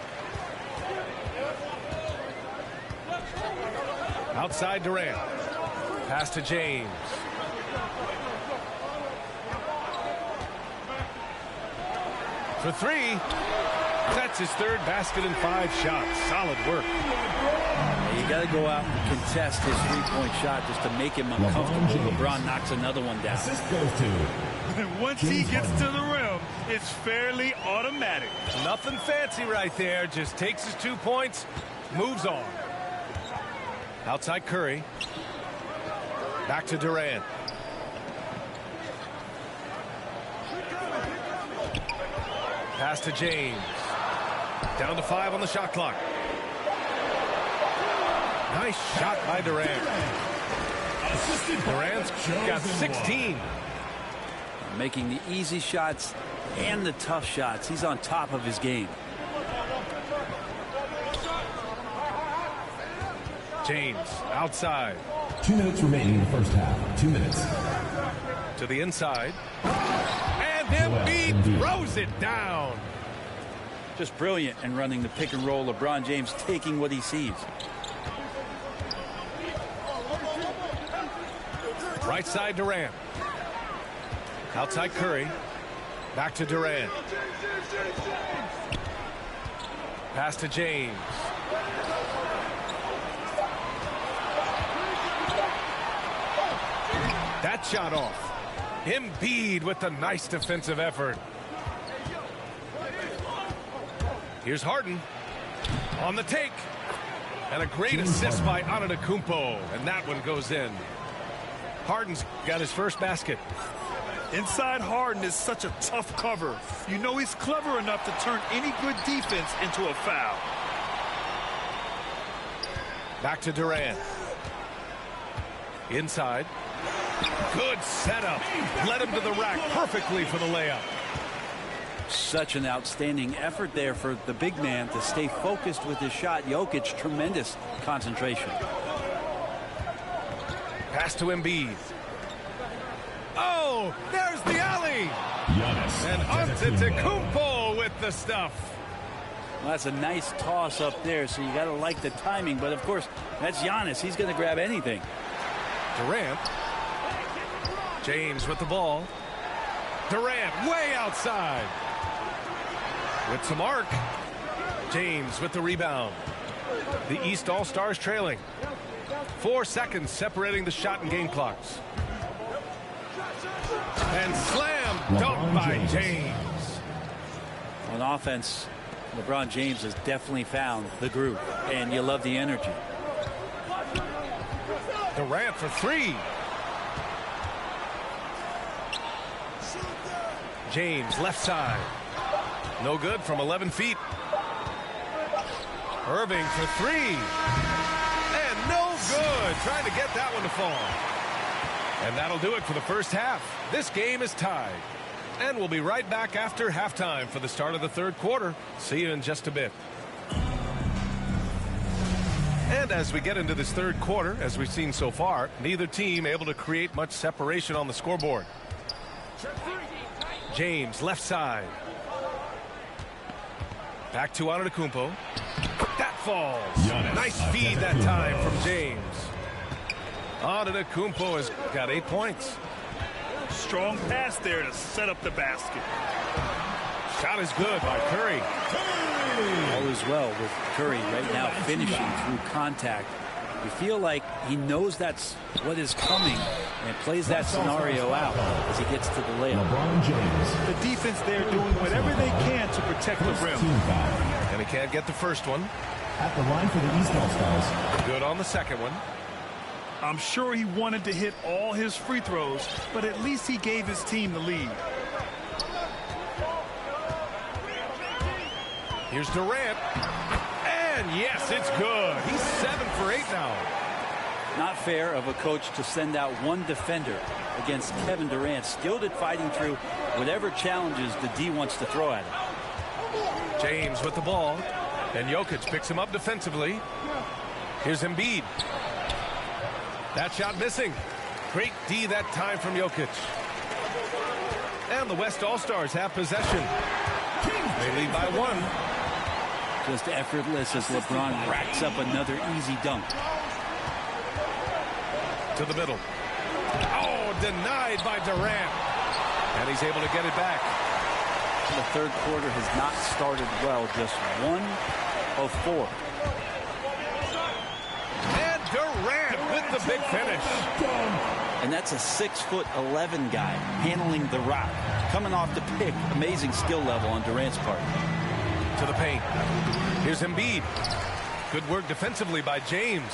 Outside Durant. Pass to James. For 3. That's his 3rd basket in 5 shots. Solid work. You got to go out and contest his 3-point shot just to make him uncomfortable. LeBron knocks another one down. And once he gets to the rim, It's fairly automatic. Nothing fancy right there. Just takes his 2 points, moves on. Outside Curry. Back to Durant. Pass to James. Down to 5 on the shot clock. Nice shot by Durant. Durant's got 16. Making the easy shots and the tough shots. He's on top of his game. James outside. 2 minutes remaining in the first half. 2 minutes. To the inside. And Embiid throws it down. Just brilliant in running the pick and roll. LeBron James taking what he sees. Right side Durant. Outside Curry. Back to Durant. Pass to James. That shot off. Embiid with the nice defensive effort. Here's Harden on the take. And a great assist by Antetokounmpo. And that one goes in. Harden's got his first basket. Inside Harden is such a tough cover. You know he's clever enough to turn any good defense into a foul. Back to Durant. Inside. Good setup. Led him to the rack perfectly for the layup. Such an outstanding effort there for the big man to stay focused with his shot. Jokic, tremendous concentration. Pass to Embiid. Oh, there's the alley. And Antetokounmpo with the stuff. Well, that's a nice toss up there, so you got to like the timing. But, of course, that's Giannis. He's going to grab anything. Durant. James with the ball. Durant way outside. With some arc. James with the rebound. The East All-Stars trailing. 4 seconds separating the shot and game clocks. And slam dunk by James. On offense, LeBron James has definitely found the groove, and you love the energy. Durant for 3. James left side. No good from 11 feet. Irving for 3. And no good. Trying to get that one to fall. And that'll do it for the first half. This game is tied. And we'll be right back after halftime for the start of the third quarter. See you in just a bit. And as we get into this third quarter, as we've seen so far, neither team able to create much separation on the scoreboard. James left side. Back to Antetokounmpo. That falls. Nice feed that time from James. Antetokounmpo has got 8 points. Strong pass there to set up the basket. Shot is good by Curry. All is well with Curry right now finishing through contact. You feel like he knows that's what is coming and plays that scenario out as he gets to the layup. LeBron James. The defense there doing whatever they can to protect the rim. Team foul. And he can't get the first one. At the line for the East All-Stars. Good on the second one. I'm sure he wanted to hit all his free throws, but at least he gave his team the lead. Here's Durant. And yes, it's good. He's 7 for 8 now. Not fair of a coach to send out one defender against Kevin Durant, skilled at fighting through whatever challenges the D wants to throw at him. James with the ball. And Jokic picks him up defensively. Here's Embiid. That shot missing. Great D that time from Jokic. And the West All-Stars have possession. They lead by 1. Just effortless as LeBron racks up another easy dunk. To the middle. Oh, denied by Durant. And he's able to get it back. The third quarter has not started well. Just 1 of 4. And Durant with the big finish. And that's a 6'11" guy handling the rock. Coming off the pick. Amazing skill level on Durant's part. To the paint. Here's Embiid. Good work defensively by James.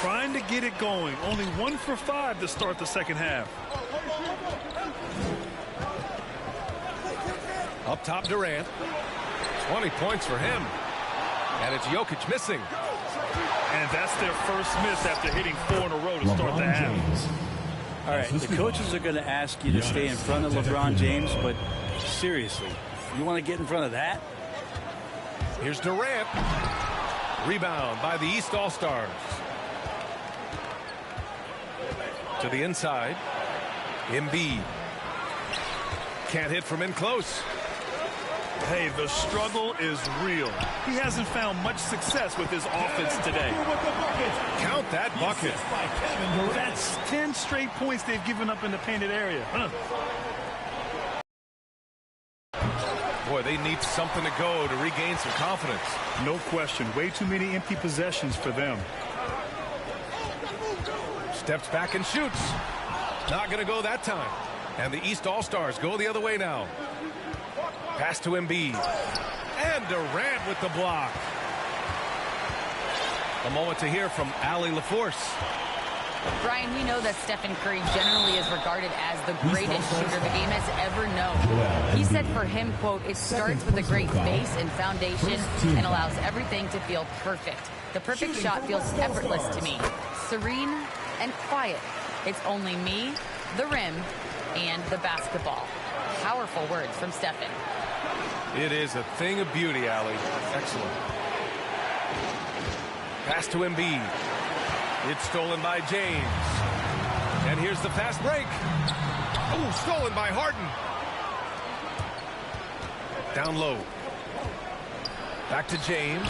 Trying to get it going. Only 1 for 5 to start the second half. Up top, Durant. 20 points for him. And it's Jokic missing. And that's their first miss after hitting 4 in a row to start the half. All right, the coaches are going to ask you to stay in front of LeBron James, but seriously, you want to get in front of that? Here's Durant. Rebound by the East All-Stars. To the inside. Embiid. Can't hit from in close. Hey, the struggle is real. He hasn't found much success with his offense today. Count that bucket. That's 10 straight points they've given up in the painted area. Boy, they need something to go to regain some confidence. No question. Way too many empty possessions for them. Steps back and shoots. Not going to go that time. And the East All-Stars go the other way now. Pass to Embiid. And Durant with the block. A moment to hear from Allie LaForce. Brian, we know that Stephen Curry generally is regarded as the greatest shooter the game has ever known. He said for him, quote, it starts with a great base and foundation and allows everything to feel perfect. The perfect shot feels effortless to me. Serene and quiet. It's only me, the rim, and the basketball. Powerful words from Stephen. It is a thing of beauty, Allie. Excellent. Pass to Embiid. It's stolen by James. And here's the fast break. Oh, stolen by Harden. Down low. Back to James.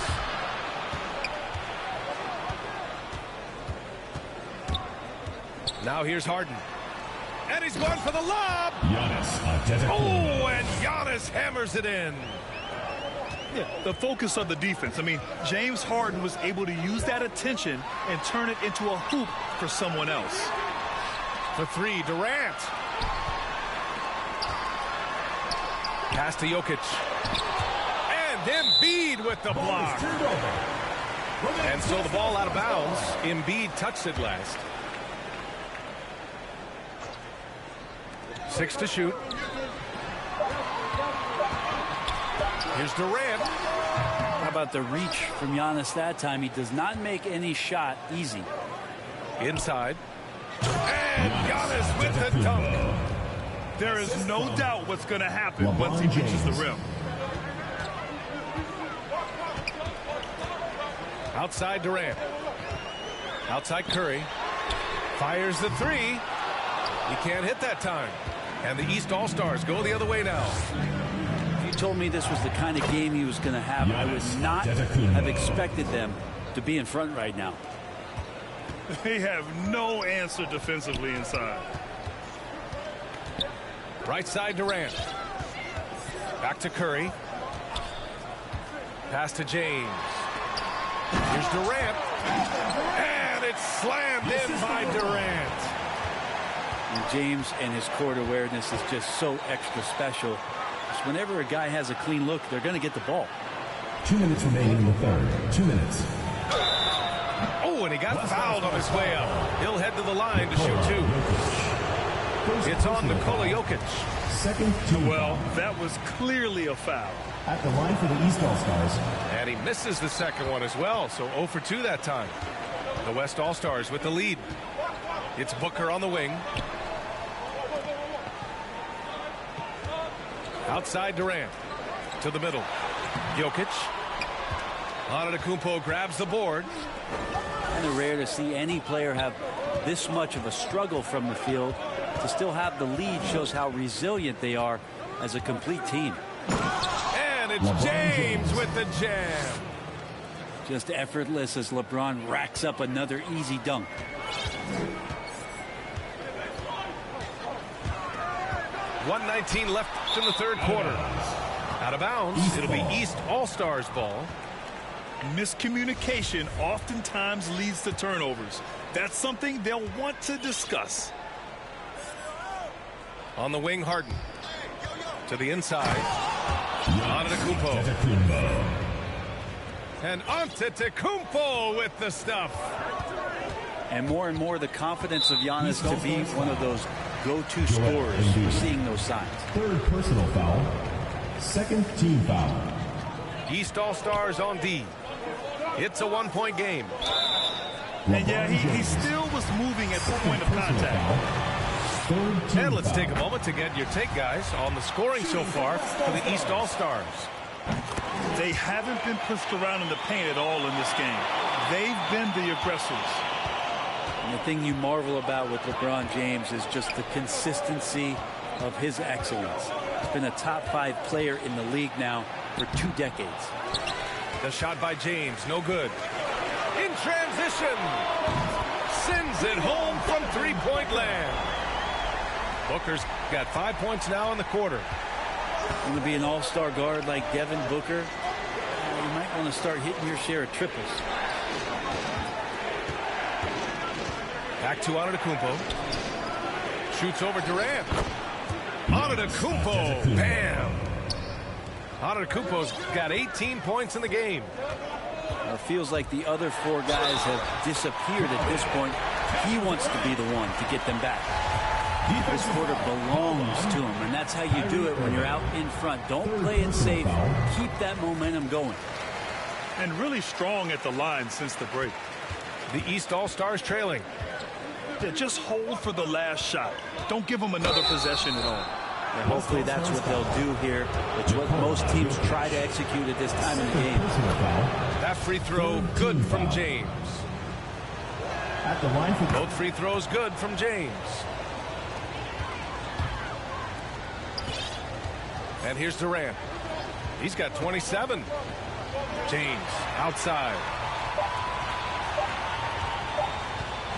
Now here's Harden. And he's going for the lob. Oh, and Giannis hammers it in. Yeah, the focus of the defense. I mean, James Harden was able to use that attention and turn it into a hoop for someone else. For 3, Durant. Pass to Jokic. And Embiid with the block. And so the ball out of bounds. Embiid touched it last. 6 to shoot. Here's Durant. How about the reach from Giannis that time? He does not make any shot easy. Inside. And Giannis with the dunk. There is no doubt what's going to happen once he reaches the rim. Outside Durant. Outside Curry. Fires the 3. He can't hit that time. And the East All-Stars go the other way now. If you told me this was the kind of game he was going to have, I would not have expected them to be in front right now. They have no answer defensively inside. Right side Durant. Back to Curry. Pass to James. Here's Durant. And it's slammed in by Durant. And James and his court awareness is just so extra special. Just whenever a guy has a clean look, they're going to get the ball. 2 minutes remaining in the third. 2 minutes. Oh, and he got fouled on his way up. He'll head to the line to shoot 2. It's on Nikola Jokic. Second team. Well, that was clearly a foul. At the line for the East All-Stars. And he misses the second one as well, so 0 for 2 that time. The West All-Stars with the lead. It's Booker on the wing. Outside Durant. To the middle. Jokic. Antetokounmpo grabs the board. Kind of rare to see any player have this much of a struggle from the field. To still have the lead shows how resilient they are as a complete team. And it's James with the jam. Just effortless as LeBron racks up another easy dunk. .119 left in the third quarter. Out of bounds. It'll be East All-Stars ball. Miscommunication oftentimes leads to turnovers. That's something they'll want to discuss. On the wing, Harden. To the inside. Antetokounmpo. And Antetokounmpo with the stuff. And more the confidence of Giannis to be one of those go-to scorers. We're seeing those signs. Third personal foul. Second team foul. East All-Stars on D. It's a one-point game. And yeah, he still was moving at the point of contact. And let's take a moment to get your take, guys, on the scoring so far for the East All-Stars. They haven't been pushed around in the paint at all in this game. They've been the aggressors. And the thing you marvel about with LeBron James is just the consistency of his excellence. He's been a top 5 player in the league now for 2 decades. The shot by James, no good. In transition, sends it home from three-point land. Booker's got 5 points now in the quarter. Going to be an all-star guard like Devin Booker. You might want to start hitting your share of triples. Back to Antetokounmpo. Shoots over Durant. Antetokounmpo, bam! Antetokounmpo's got 18 points in the game. It feels like the other 4 guys have disappeared at this point. He wants to be the one to get them back. This quarter belongs to him, and that's how you do it when you're out in front. Don't play it safe. Keep that momentum going. And really strong at the line since the break. The East All-Stars trailing. Yeah, just hold for the last shot. Don't give them another possession at all. And hopefully that's what they'll do here. It's what most teams try to execute at this time in the game. That free throw good from James. At the line for both free throws good from James. And here's Durant. He's got 27. James outside.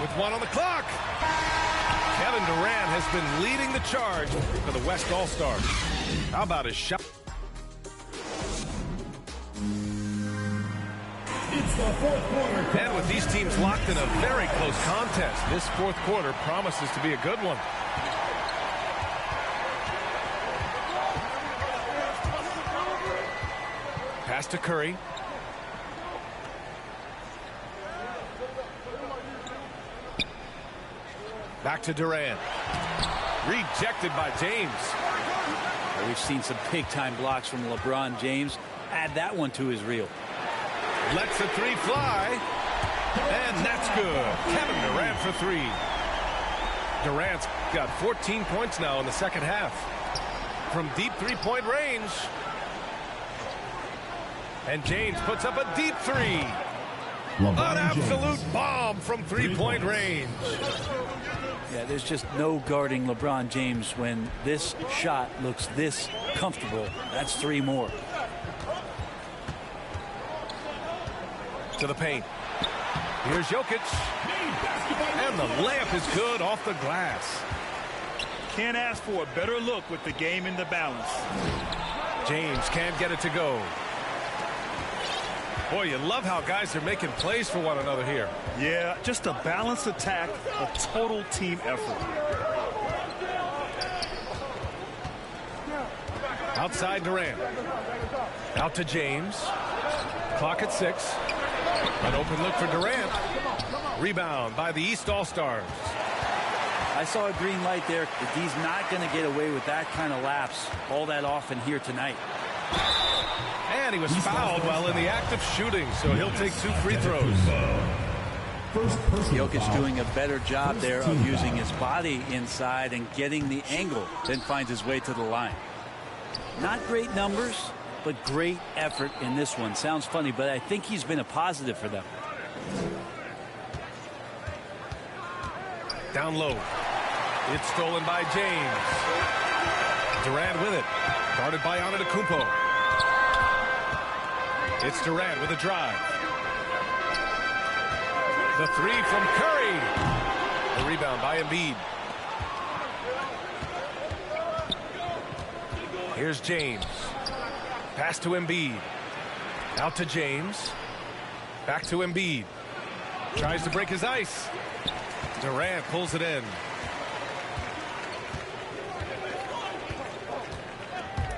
With 1 on the clock. Kevin Durant has been leading the charge for the West All-Stars. How about his shot? It's the fourth quarter. And with these teams locked in a very close contest, this fourth quarter promises to be a good one. Pass to Curry. Back to Durant. Rejected by James. We've seen some big-time blocks from LeBron James. Add that one to his reel. Lets the 3 fly. And that's good. Kevin Durant for 3. Durant's got 14 points now in the second half. From deep 3-point range. And James puts up a deep 3. An absolute bomb from 3-point range. Yeah, there's just no guarding LeBron James when this shot looks this comfortable. That's 3 more. To the paint. Here's Jokic. And the layup is good off the glass. Can't ask for a better look with the game in the balance. James can't get it to go. Boy, you love how guys are making plays for one another here. Yeah, just a balanced attack, a total team effort. Outside Durant. Out to James. Clock at 6. An open look for Durant. Rebound by the East All-Stars. I saw a green light there. He's not going to get away with that kind of lapse all that often here tonight. And he was fouled while in the act of shooting, so he'll take 2 free throws. Jokic doing a better job there of using his body inside and getting the angle, then finds his way to the line. Not great numbers, but great effort in this one. Sounds funny, but I think he's been a positive for them. Down low. It's stolen by James. Durant with it. Guarded by Antetokounmpo. It's Durant with a drive. The 3 from Curry. The rebound by Embiid. Here's James. Pass to Embiid. Out to James. Back to Embiid. Tries to break his ice. Durant pulls it in.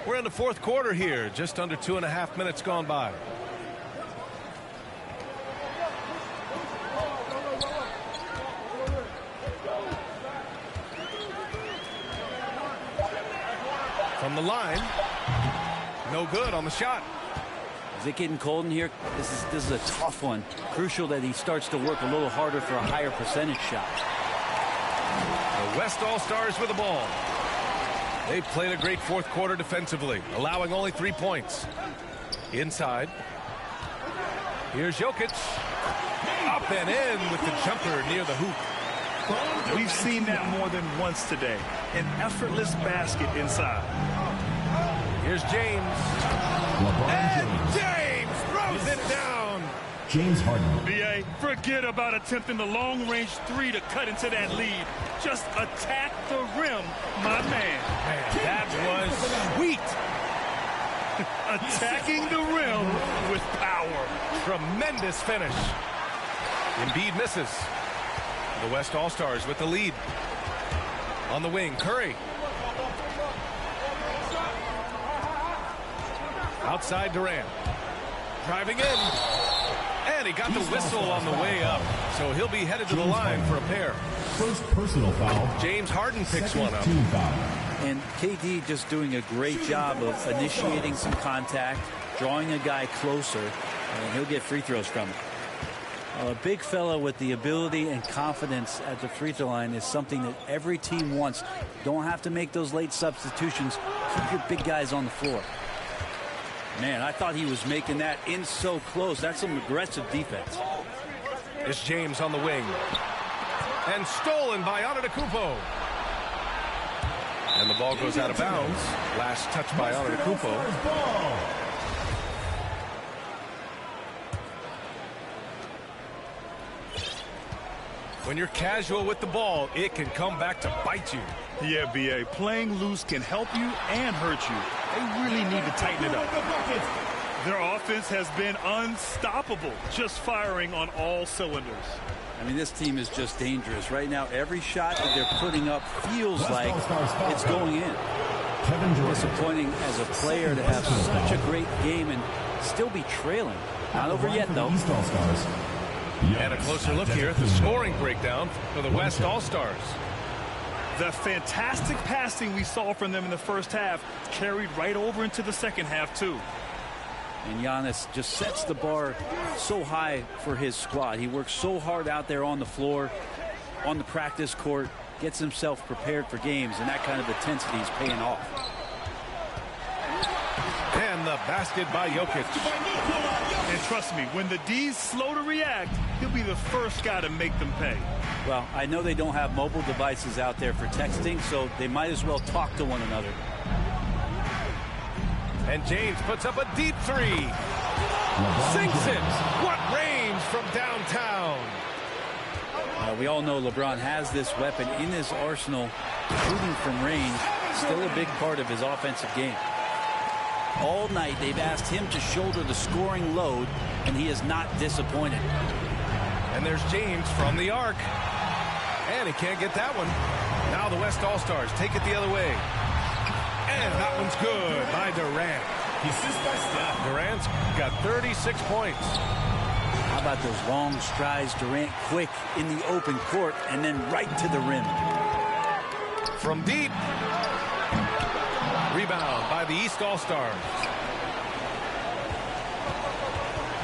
We're in the fourth quarter here. Just under 2.5 minutes gone by. From the line. No good on the shot. Is it getting cold in here? This is a tough one. Crucial that he starts to work a little harder for a higher percentage shot. The West All-Stars with the ball. They've played a great fourth quarter defensively, allowing only 3 points. Inside. Here's Jokic. Up and in with the jumper near the hoop. We've seen that more than once today. An effortless basket inside. Here's James. And James throws it down. James Harden. B.A., forget about attempting the long-range three to cut into that lead. Just attack the rim, my man. That was sweet. Attacking the rim with power. Tremendous finish. Embiid misses. The West All-Stars with the lead. On the wing, Curry. Outside Durant. Driving in. And he got the whistle on the way up. So he'll be headed to the line for a pair. First personal foul. James Harden picks one up. And KD just doing a great job of initiating some contact, drawing a guy closer, and he'll get free throws from it. A big fella with the ability and confidence at the free throw line is something that every team wants. Don't have to make those late substitutions. Keep your big guys on the floor. Man, I thought he was making that in so close. That's some aggressive defense. It's James on the wing. And stolen by Antetokounmpo. And the ball goes out of bounds. Last touch by Antetokounmpo. When you're casual with the ball, it can come back to bite you. Yeah, B.A., playing loose can help you and hurt you. They really need to tighten it up. Their offense has been unstoppable, just firing on all cylinders. I mean, this team is just dangerous. Right now, every shot that they're putting up feels like it's going in. Disappointing as a player to have such a great game and still be trailing. Not over yet, though. And a closer look here at the scoring breakdown for the West All-Stars. The fantastic passing we saw from them in the first half carried right over into the second half, too. And Giannis just sets the bar so high for his squad. He works so hard out there on the floor, on the practice court, gets himself prepared for games, and that kind of intensity is paying off. And the basket by Jokic. And trust me, when the D's slow to react, he'll be the first guy to make them pay. Well, I know they don't have mobile devices out there for texting, so they might as well talk to one another. And James puts up a deep three. Sinks it. What range from downtown. We all know LeBron has this weapon in his arsenal. Shooting from range, still a big part of his offensive game. All night they've asked him to shoulder the scoring load, and he is not disappointed. And there's James from the arc. And he can't get that one. Now the West All-Stars take it the other way. And that one's good by Durant. Durant's got 36 points. How about those long strides? Durant quick in the open court and then right to the rim. From deep. Rebound by the East All-Stars.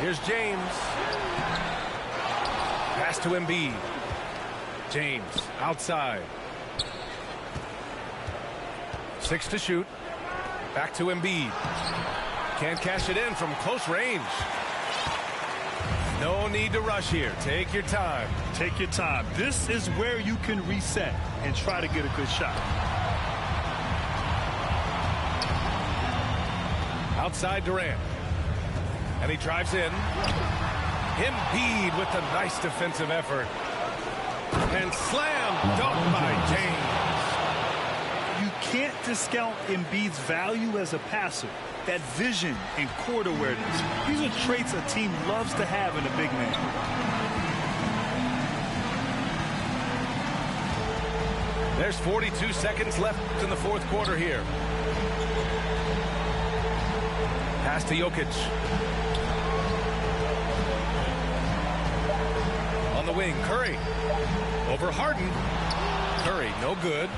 Here's James. Pass to Embiid. James outside. 6 to shoot. Back to Embiid. Can't cash it in from close range. No need to rush here. Take your time. Take your time. This is where you can reset and try to get a good shot. Outside Durant. And he drives in. Embiid with the nice defensive effort. And slam dunk by James. You can't discount Embiid's value as a passer. That vision and court awareness. These are traits a team loves to have in a big man. There's 42 seconds left in the fourth quarter here. Pass to Jokic. On the wing, Curry. Over Harden. Curry, no good.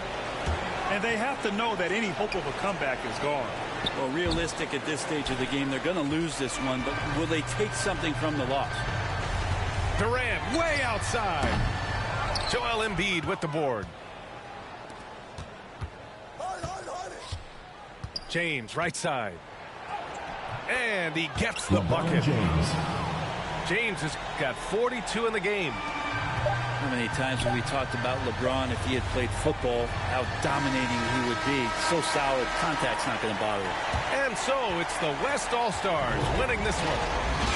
And they have to know that any hope of a comeback is gone. Well, realistic at this stage of the game, they're going to lose this one, but will they take something from the loss? Durant way outside. Joel Embiid with the board. James, right side. And he gets the bucket. James has got 42 in the game. How many times have we talked about LeBron, if he had played football, how dominating he would be. So solid, contact's not going to bother him. And so it's the West All-Stars winning this one.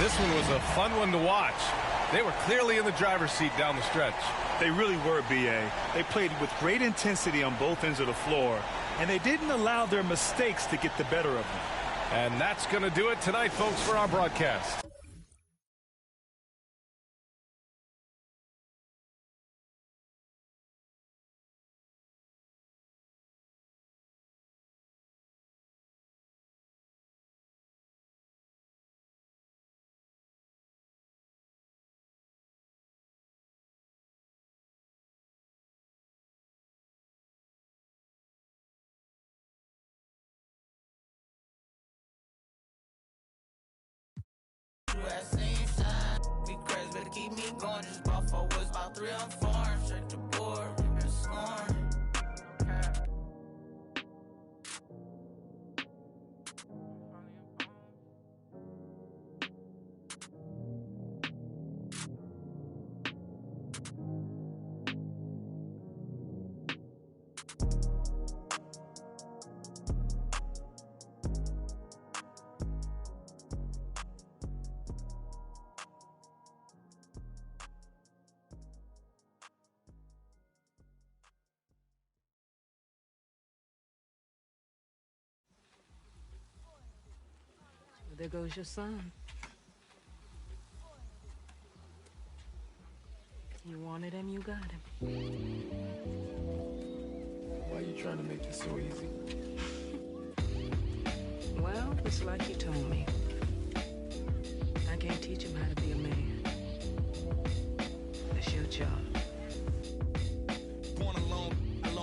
This one was a fun one to watch. They were clearly in the driver's seat down the stretch. They really were, B.A. They played with great intensity on both ends of the floor, and they didn't allow their mistakes to get the better of them. And that's going to do it tonight, folks, for our broadcast. We crazy, better keep me going. Just bought 4 woods, about 3 on 4. Straight to board, and scoring. There goes your son. You wanted him, you got him. Why are you trying to make it so easy? Well, it's like you told me. I can't teach him how to be a man. That's your job. Born alone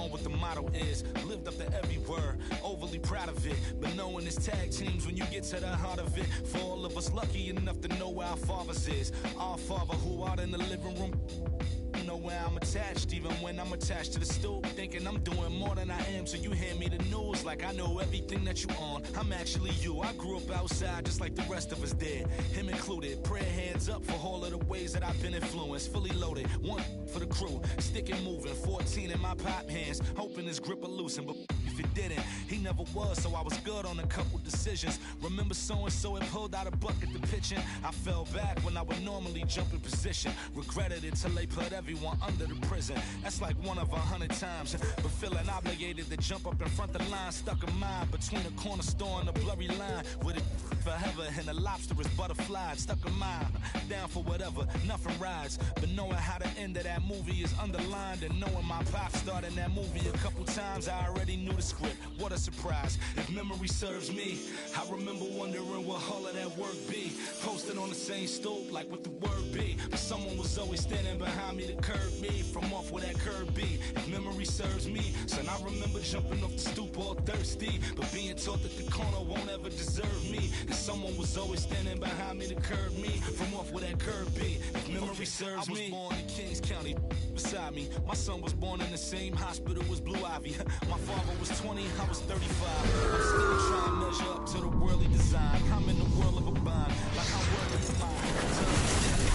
what the motto is. Lived up to every word, overly proud of it. But knowing it's tag teams when you get to the heart of it. For all of us lucky enough to know where our fathers is. Our father who out in the living room. Know where I'm attached, even when I'm attached to the stoop. Thinking I'm doing more than I am, so you hand me the news like I know everything that you on. I'm actually you. I grew up outside just like the rest of us did, him included. Prayer hands up for all of the ways that I've been influenced. Fully loaded, one for the crew, sticking moving. 14 in my pop hands, hoping his grip will loosen, but if it didn't, he never was, so I was good on a couple decisions. Remember so-and-so had pulled out a bucket to pitching. I fell back when I would normally jump in position. Regretted it till they put everyone under the prison. That's like 1 of 100 times. But feeling obligated to jump up in front of the line, stuck in mind between the corner store and the blurry line. With it forever and the lobster is butterfly. Stuck in mind, down for whatever, nothing rides. But knowing how the end of that movie is underlined, and knowing my pop starred in that movie a couple times, I already knew the script. What a surprise. If memory serves me, I remember wondering what all of that work be. Posted on the same stoop like what the word be. But someone was always standing behind me to curb me from off where that curb be. If memory serves me, son, I remember jumping off the stoop all thirsty, but being taught that the corner won't ever deserve me. And someone was always standing behind me to curb me from off where that curb be. If memory serves me, I was born in Kings County beside me. My son was born in the same hospital as Blue Ivy. My father was 20, I was 35. I'm still trying to measure up to the worldly design. I'm in the world of a bind, like I'm worldly defined.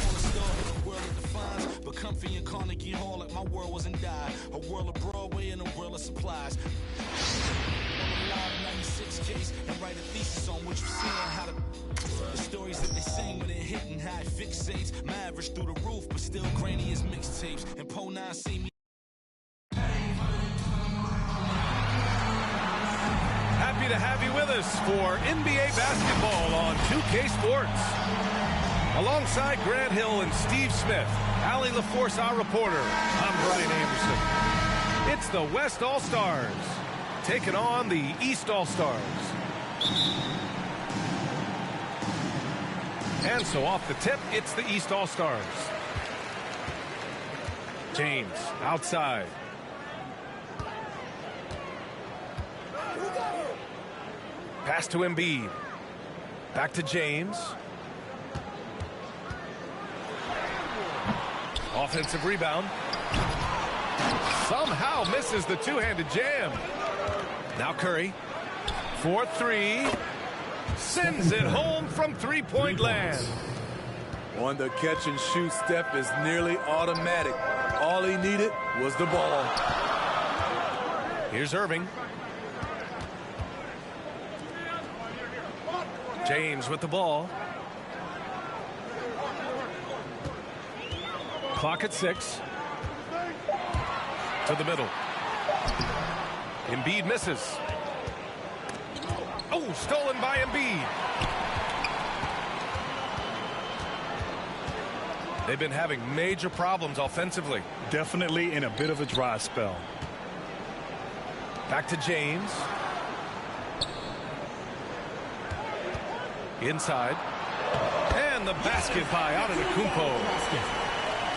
Cornerstone in the world it defines, but comfy in Carnegie Hall like my world wasn't died. A world of Broadway and a world of supplies. Live 96 case and write a thesis on what you see and how the stories that they sing when it hit and how it fixates. My average through the roof, but still grainy as mixtapes. And Po 9 see me. Happy to have you with us for NBA basketball on 2K Sports. Alongside Grant Hill and Steve Smith, Allie LaForce, our reporter, I'm Brian Anderson. It's the West All-Stars taking on the East All-Stars. And so off the tip, it's the East All-Stars. James outside. Pass to Embiid. Back to James. Offensive rebound. Somehow misses the two-handed jam. Now Curry. 4-3. Sends it home from three-point land. On the catch-and-shoot, Steph is nearly automatic. All he needed was the ball. Here's Irving. James with the ball. Clock at 6. To the middle. Embiid misses. Oh, stolen by Embiid. They've been having major problems offensively. Definitely in a bit of a dry spell. Back to James. Inside. And the basket by Antetokounmpo.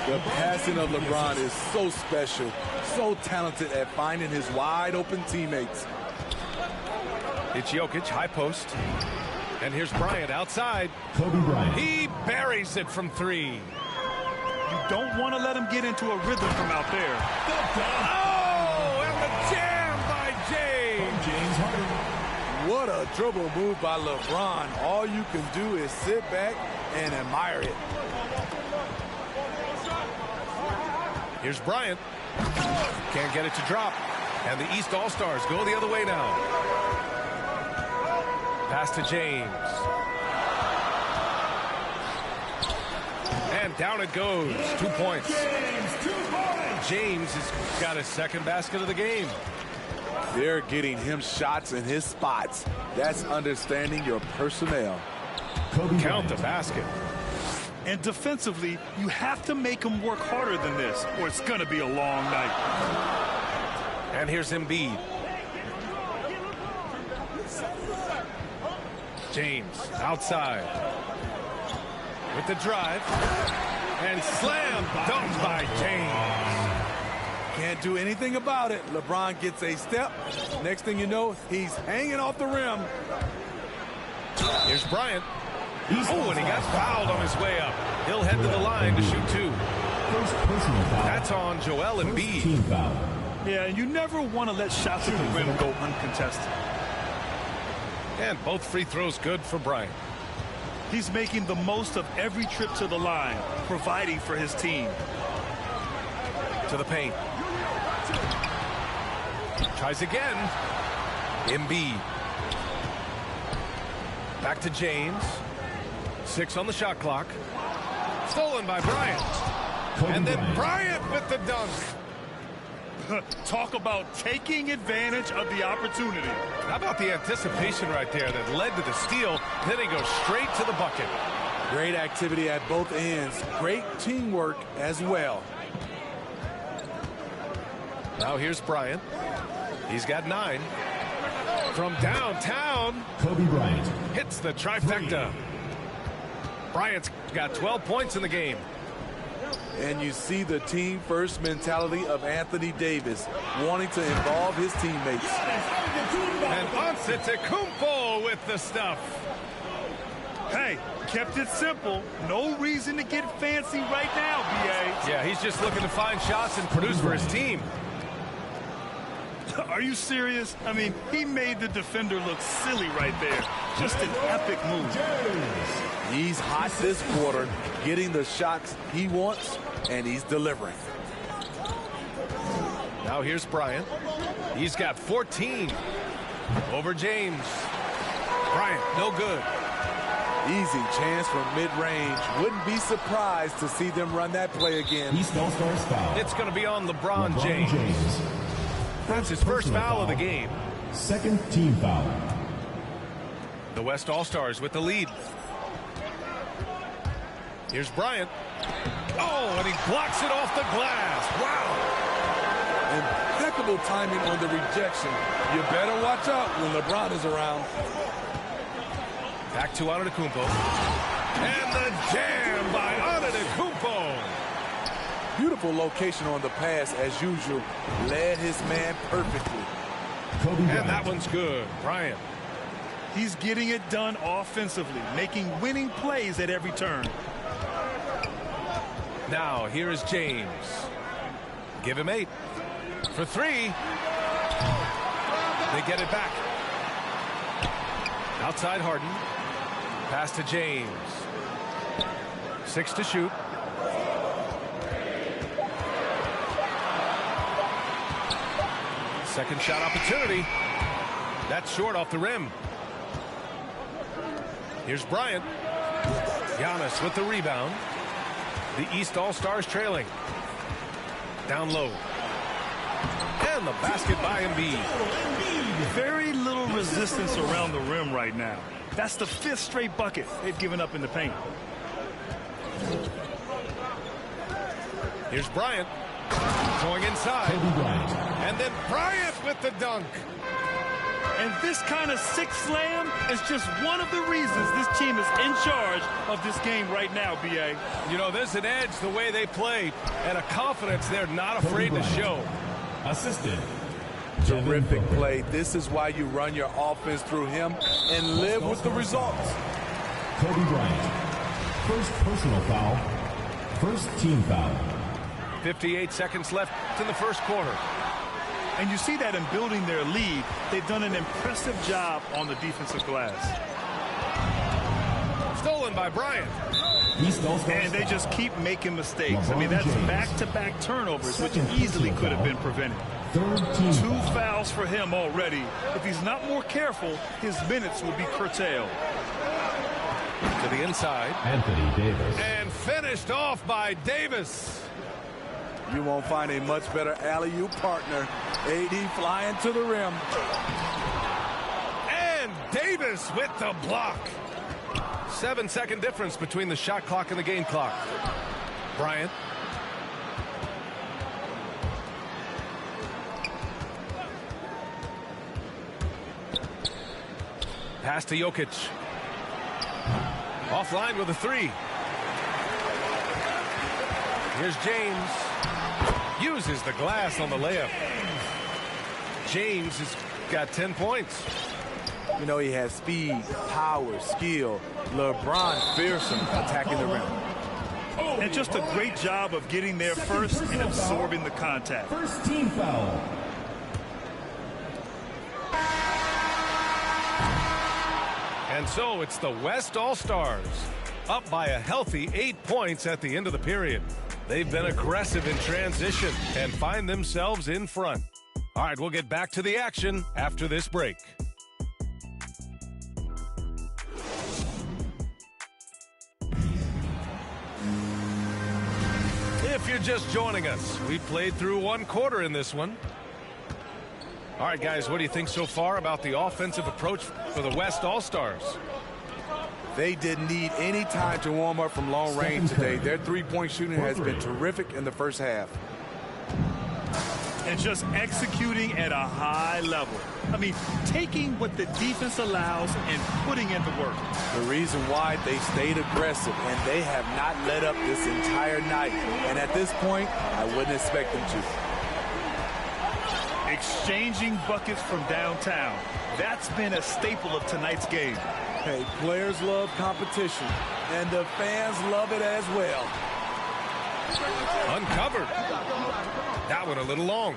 The passing of LeBron is so special, so talented at finding his wide open teammates. It's Jokic, high post. And here's Bryant outside. Kobe Bryant. He buries it from 3. You don't want to let him get into a rhythm from out there. Oh, and the jam by James. James Harden. What a dribble move by LeBron. All you can do is sit back and admire it. Here's Bryant. Can't get it to drop. And the East All-Stars go the other way now. Pass to James. And down it goes. 2 points. James has got his second basket of the game. They're getting him shots in his spots. That's understanding your personnel. Count the basket. And defensively, you have to make him work harder than this, or it's going to be a long night. And here's Embiid. James outside. With the drive. And slam dunked by James. Can't do anything about it. LeBron gets a step. Next thing you know, he's hanging off the rim. Here's Bryant. Oh, and he got fouled on his way up. He'll head to the line to shoot 2. That's on Joel Embiid. Yeah, and you never want to let shots at the rim go uncontested. And both free throws good for Bryant. He's making the most of every trip to the line, providing for his team. To the paint. Tries again. Embiid. Back to James. 6 on the shot clock. Stolen by Bryant. And then Bryant with the dunk. Talk about taking advantage of the opportunity. How about the anticipation right there that led to the steal? Then he goes straight to the bucket. Great activity at both ends. Great teamwork as well. Now here's Bryant. He's got 9. From downtown. Kobe Bryant. Hits the trifecta. Bryant's got 12 points in the game. And you see the team-first mentality of Anthony Davis, wanting to involve his teammates. And Antetokounmpo with the stuff. Hey, kept it simple. No reason to get fancy right now, B.A. Yeah, he's just looking to find shots and produce for his team. Are you serious? I mean, he made the defender look silly right there. Just an epic move. He's hot this quarter, getting the shots he wants, and he's delivering. Now here's Bryant. He's got 14 over James. Bryant, no good. Easy chance from mid-range. Wouldn't be surprised to see them run that play again. East All-Stars foul. It's going to be on LeBron James. That's his first foul of the game. Second team foul. The West All-Stars with the lead. Here's Bryant. Oh, and he blocks it off the glass. Wow. Impeccable timing on the rejection. You better watch out when LeBron is around. Back to Antetokounmpo. And the jam by Antetokounmpo. Beautiful location on the pass as usual. Led his man perfectly. And that one's good. Bryant. He's getting it done offensively, making winning plays at every turn. Now, here is James. Give him 8. For 3. They get it back. Outside Harden. Pass to James. 6 to shoot. Second shot opportunity. That's short off the rim. Here's Bryant. Giannis with the rebound. The East All-Stars trailing. Down low. And the basket by Embiid. Very little resistance around the rim right now. That's the 5th straight bucket they've given up in the paint. Here's Bryant. Going inside. And then Bryant with the dunk. And this kind of sick slam is just one of the reasons this team is in charge of this game right now, B.A. You know, there's an edge the way they play and a confidence they're not afraid to show. Assisted. Terrific play. This is why you run your offense through him and live with the results. Kobe Bryant. First personal foul. First team foul. 58 seconds left in the first quarter. And you see that in building their lead, they've done an impressive job on the defensive glass. Stolen by Bryant. And they just keep making mistakes. I mean, that's back-to-back turnovers, which easily could have been prevented. 2 fouls for him already. If he's not more careful, his minutes will be curtailed. To the inside. Anthony Davis. And finished off by Davis. You won't find a much better alley-oop partner. AD flying to the rim. And Davis with the block. 7-second difference between the shot clock and the game clock. Bryant. Pass to Jokic. Offline with a 3. Here's James. Uses the glass on the layup. James has got 10 points. You know, he has speed, power, skill. LeBron fearsome attacking the rim. And just a great job of getting there first and absorbing the contact. First team foul. And so it's the West All-Stars up by a healthy 8 points at the end of the period. They've been aggressive in transition and find themselves in front. All right, we'll get back to the action after this break. If you're just joining us, we played through 1 quarter in this one. All right, guys, what do you think so far about the offensive approach for the West All-Stars? They didn't need any time to warm up from long range today. Their three-point shooting has been terrific in the first half. And just executing at a high level. I mean, taking what the defense allows and putting in the work. The reason why they stayed aggressive, and they have not let up this entire night. And at this point, I wouldn't expect them to. Exchanging buckets from downtown. That's been a staple of tonight's game. Hey, players love competition, and the fans love it as well. Uncovered. That one a little long.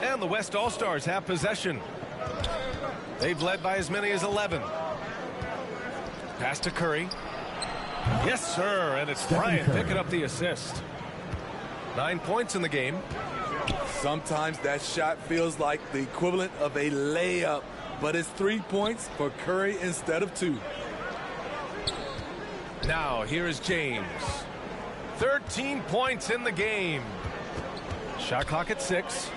And the West All-Stars have possession. They've led by as many as 11. Pass to Curry. Yes, sir, and it's Bryant picking up the assist. 9 points in the game. Sometimes that shot feels like the equivalent of a layup, but it's 3 points for Curry instead of 2. Now, here is James. 13 points in the game. Shot clock at 6.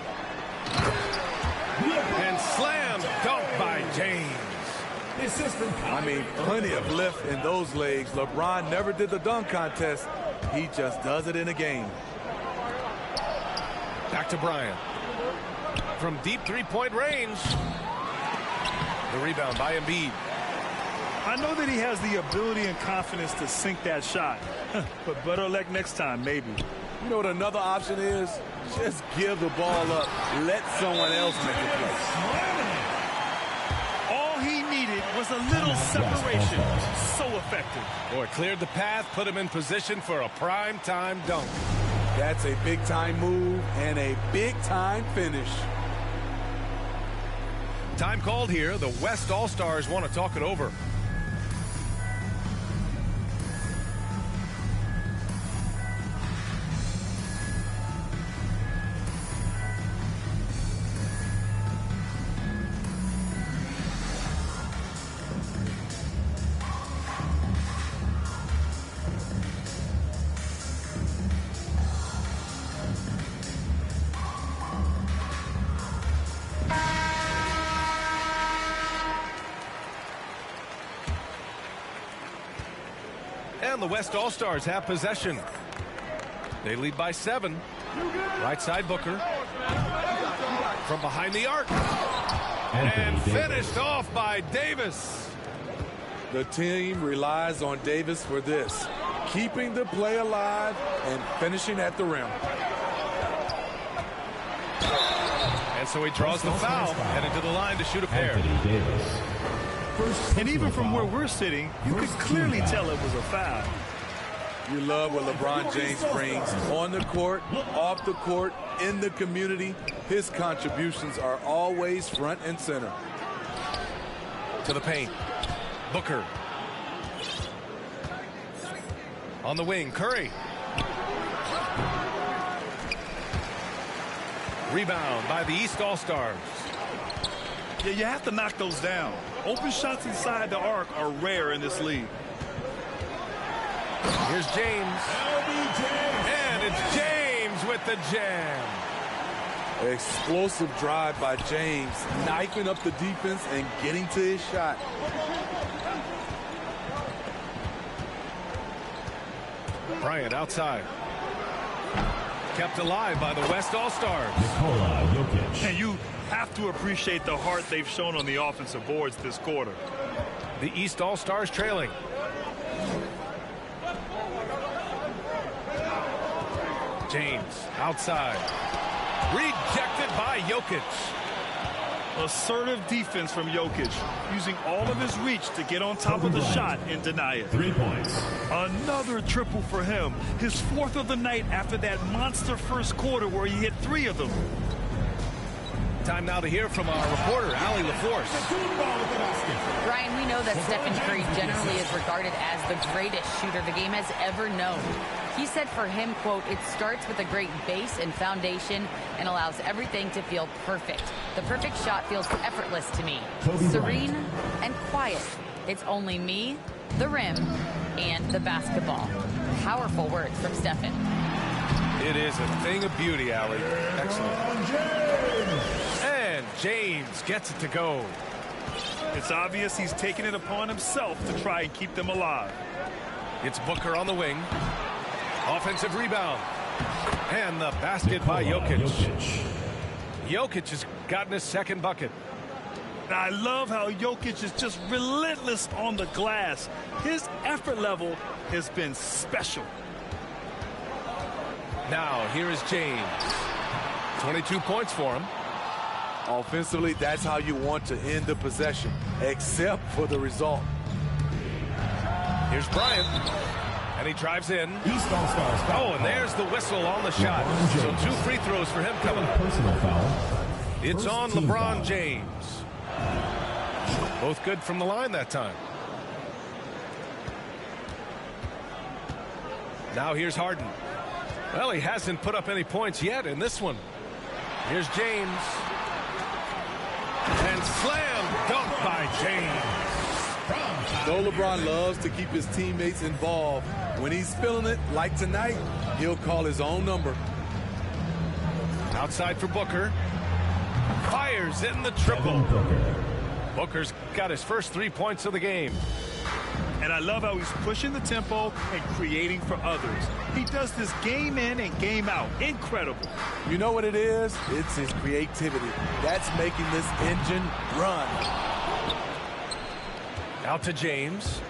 And slam dunk by James. I mean, plenty of lift in those legs. LeBron never did the dunk contest. He just does it in a game. Back to Bryant. From deep three-point range. The rebound by Embiid. I know that he has the ability and confidence to sink that shot. But better luck next time, maybe. You know what another option is? Just give the ball up. Let someone else make the play. All he needed was a little separation. So effective. Boy, cleared the path, put him in position for a prime-time dunk. That's a big-time move and a big-time finish. Time called here. The West All-Stars want to talk it over. And the West All-Stars have possession. They lead by 7. Right side Booker. From behind the arc. And finished off by Davis. The team relies on Davis for this. Keeping the play alive and finishing at the rim. And so he draws the foul. Headed to the line to shoot a pair. And even from where we're sitting, you could clearly tell it was a foul. You love what LeBron James brings on the court, off the court, in the community. His contributions are always front and center. To the paint. Booker. On the wing, Curry. Rebound by the East All-Stars. Yeah, you have to knock those down. Open shots inside the arc are rare in this league. Here's James. And it's James with the jam. Explosive drive by James, knifing up the defense and getting to his shot. Bryant outside. Kept alive by the West All-Stars. And you have to appreciate the heart they've shown on the offensive boards this quarter. The East All-Stars trailing. James outside. Rejected by Jokic. Assertive defense from Jokic, using all of his reach to get on top of the shot and deny it. 3 points. Another triple for him. His 4th of the night after that monster first quarter where he hit 3 of them. Time now to hear from our reporter, Allie LaForce. Brian, we know that Stephen Curry generally is regarded as the greatest shooter the game has ever known. He said for him, quote, it starts with a great base and foundation and allows everything to feel perfect. The perfect shot feels effortless to me. Serene and quiet. It's only me, the rim, and the basketball. Powerful words from Stephen. It is a thing of beauty, Allie. Excellent. And James gets it to go. It's obvious he's taken it upon himself to try and keep them alive. It's Booker on the wing. Offensive rebound. And the basket by Jokic. Jokic has gotten his second bucket. I love how Jokic is just relentless on the glass. His effort level has been special. Now, here is James. 22 points for him. Offensively, that's how you want to end the possession, except for the result. Here's Bryant. And he drives in. Oh, and there's the whistle on the shot. So 2 free throws for him coming up. Personal foul. It's on LeBron James. Both good from the line that time. Now here's Harden. Well, he hasn't put up any points yet in this one. Here's James. And slam dunk by James. Though LeBron loves to keep his teammates involved, when he's feeling it, like tonight, he'll call his own number. Outside for Booker. Fires in the triple. Booker's got his first 3 points of the game. And I love how he's pushing the tempo and creating for others. He does this game in and game out. Incredible. You know what it is? It's his creativity. That's making this engine run. Out to James.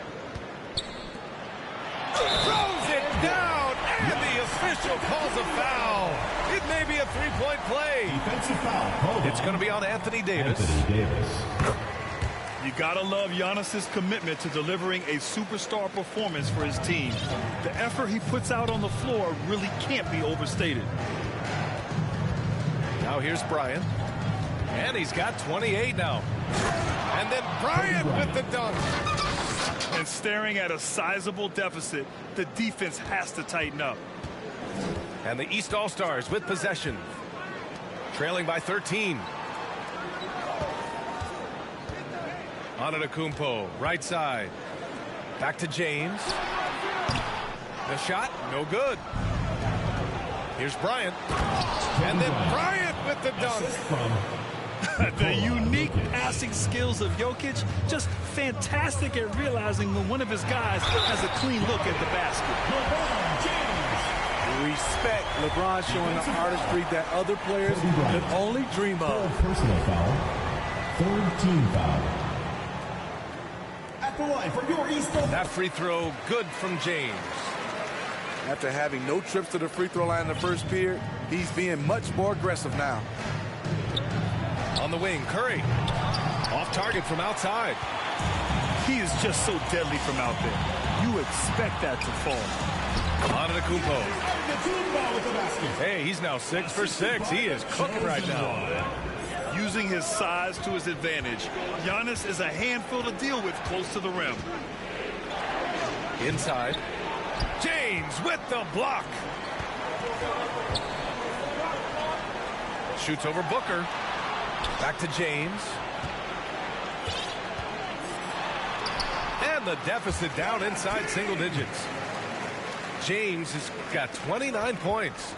Throws it down, and the official calls a foul. It may be a three-point play. Defensive foul. It's going to be on Anthony Davis. You gotta love Giannis's commitment to delivering a superstar performance for his team. The effort he puts out on the floor really can't be overstated. Now here's Bryant. And he's got 28 now. And then Bryant with the dunk. And staring at a sizable deficit, the defense has to tighten up. And the East All-Stars with possession. Trailing by 13. Antetokounmpo, right side. Back to James. The shot, no good. Here's Bryant. And then Bryant with the dunk. The unique passing skills of Jokic, just fantastic at realizing when one of his guys has a clean look at the basket. Respect LeBron showing the artistry that other players could only dream of. Personal foul. Third team foul. At the line for your East. That free throw good from James. After having no trips to the free throw line in the first period, he's being much more aggressive now. On the wing, Curry. Off target from outside. He is just so deadly from out there. You expect that to fall. Antetokounmpo. Hey, he's now 6 for 6. He is cooking right now. Using his size to his advantage, Giannis is a handful to deal with close to the rim. Inside. James with the block. Shoots over Booker. Back to James. And the deficit down inside single digits. James has got 29 points.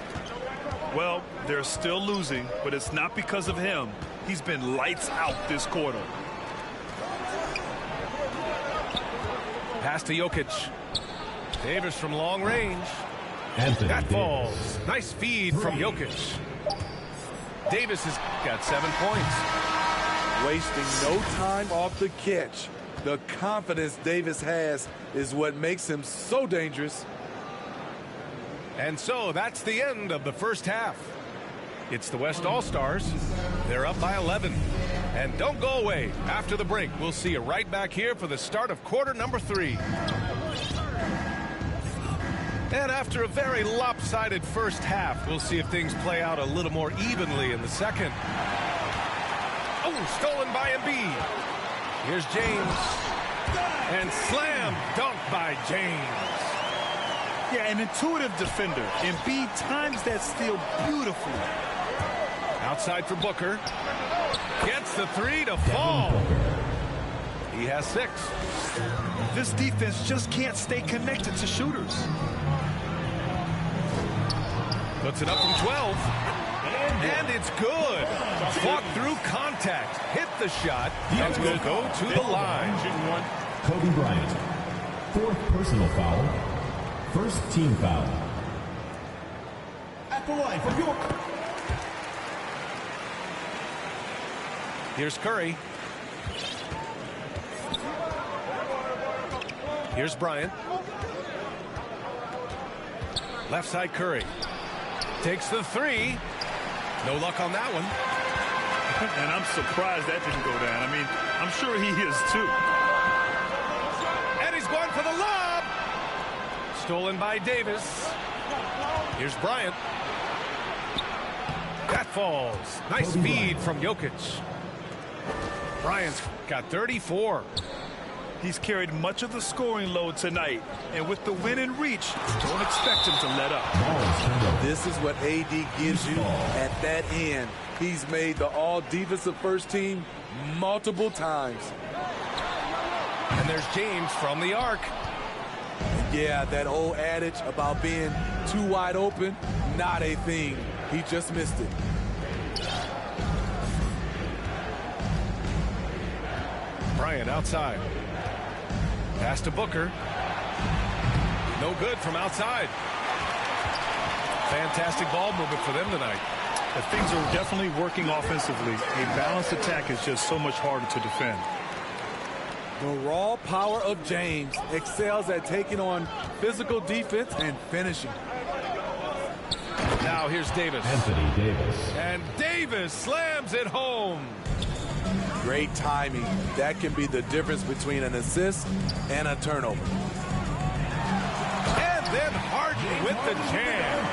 Well, they're still losing, but it's not because of him. He's been lights out this quarter. Pass to Jokic. Davis from long range. Anthony that Davis. falls. Nice feed from Jokic. Davis has got 7 points. Wasting no time off the catch. The confidence Davis has is what makes him so dangerous. And so that's the end of the first half. It's the West All-Stars. They're up by 11. And don't go away. After the break, we'll see you right back here for the start of quarter number 3. And after a very lopsided first half, we'll see if things play out a little more evenly in the second. Oh, stolen by Embiid. Here's James. And slam dunk by James. Yeah, an intuitive defender. Embiid times that steal beautifully. Outside for Booker. Gets the 3 to fall. He has 6. This defense just can't stay connected to shooters. Puts it up from 12. And it's good. Fought through contact. Hit the shot. And will go to the line. Kobe Bryant. 4th personal foul. 1st team foul. At the line for York. Here's Curry. Here's Bryant. Left side Curry. Takes the 3. No luck on that one. And I'm surprised that didn't go down. I mean, I'm sure he is too. And he's going for the lob. Stolen by Davis. Here's Bryant. That falls. Nice feed from Jokic. Bryant's got 34. He's carried much of the scoring load tonight. And with the win in reach, don't expect him to let up. This is what AD gives you at that end. He's made the all-defensive first team multiple times. And there's James from the arc. Yeah, that old adage about being too wide open, not a thing. He just missed it. Bryant outside. Pass to Booker. No good from outside. Fantastic ball movement for them tonight. But things are definitely working offensively. A balanced attack is just so much harder to defend. The raw power of James excels at taking on physical defense and finishing. Now here's Davis. Anthony Davis. And Davis slams it home. Great timing. That can be the difference between an assist and a turnover. And then Harden with the jam.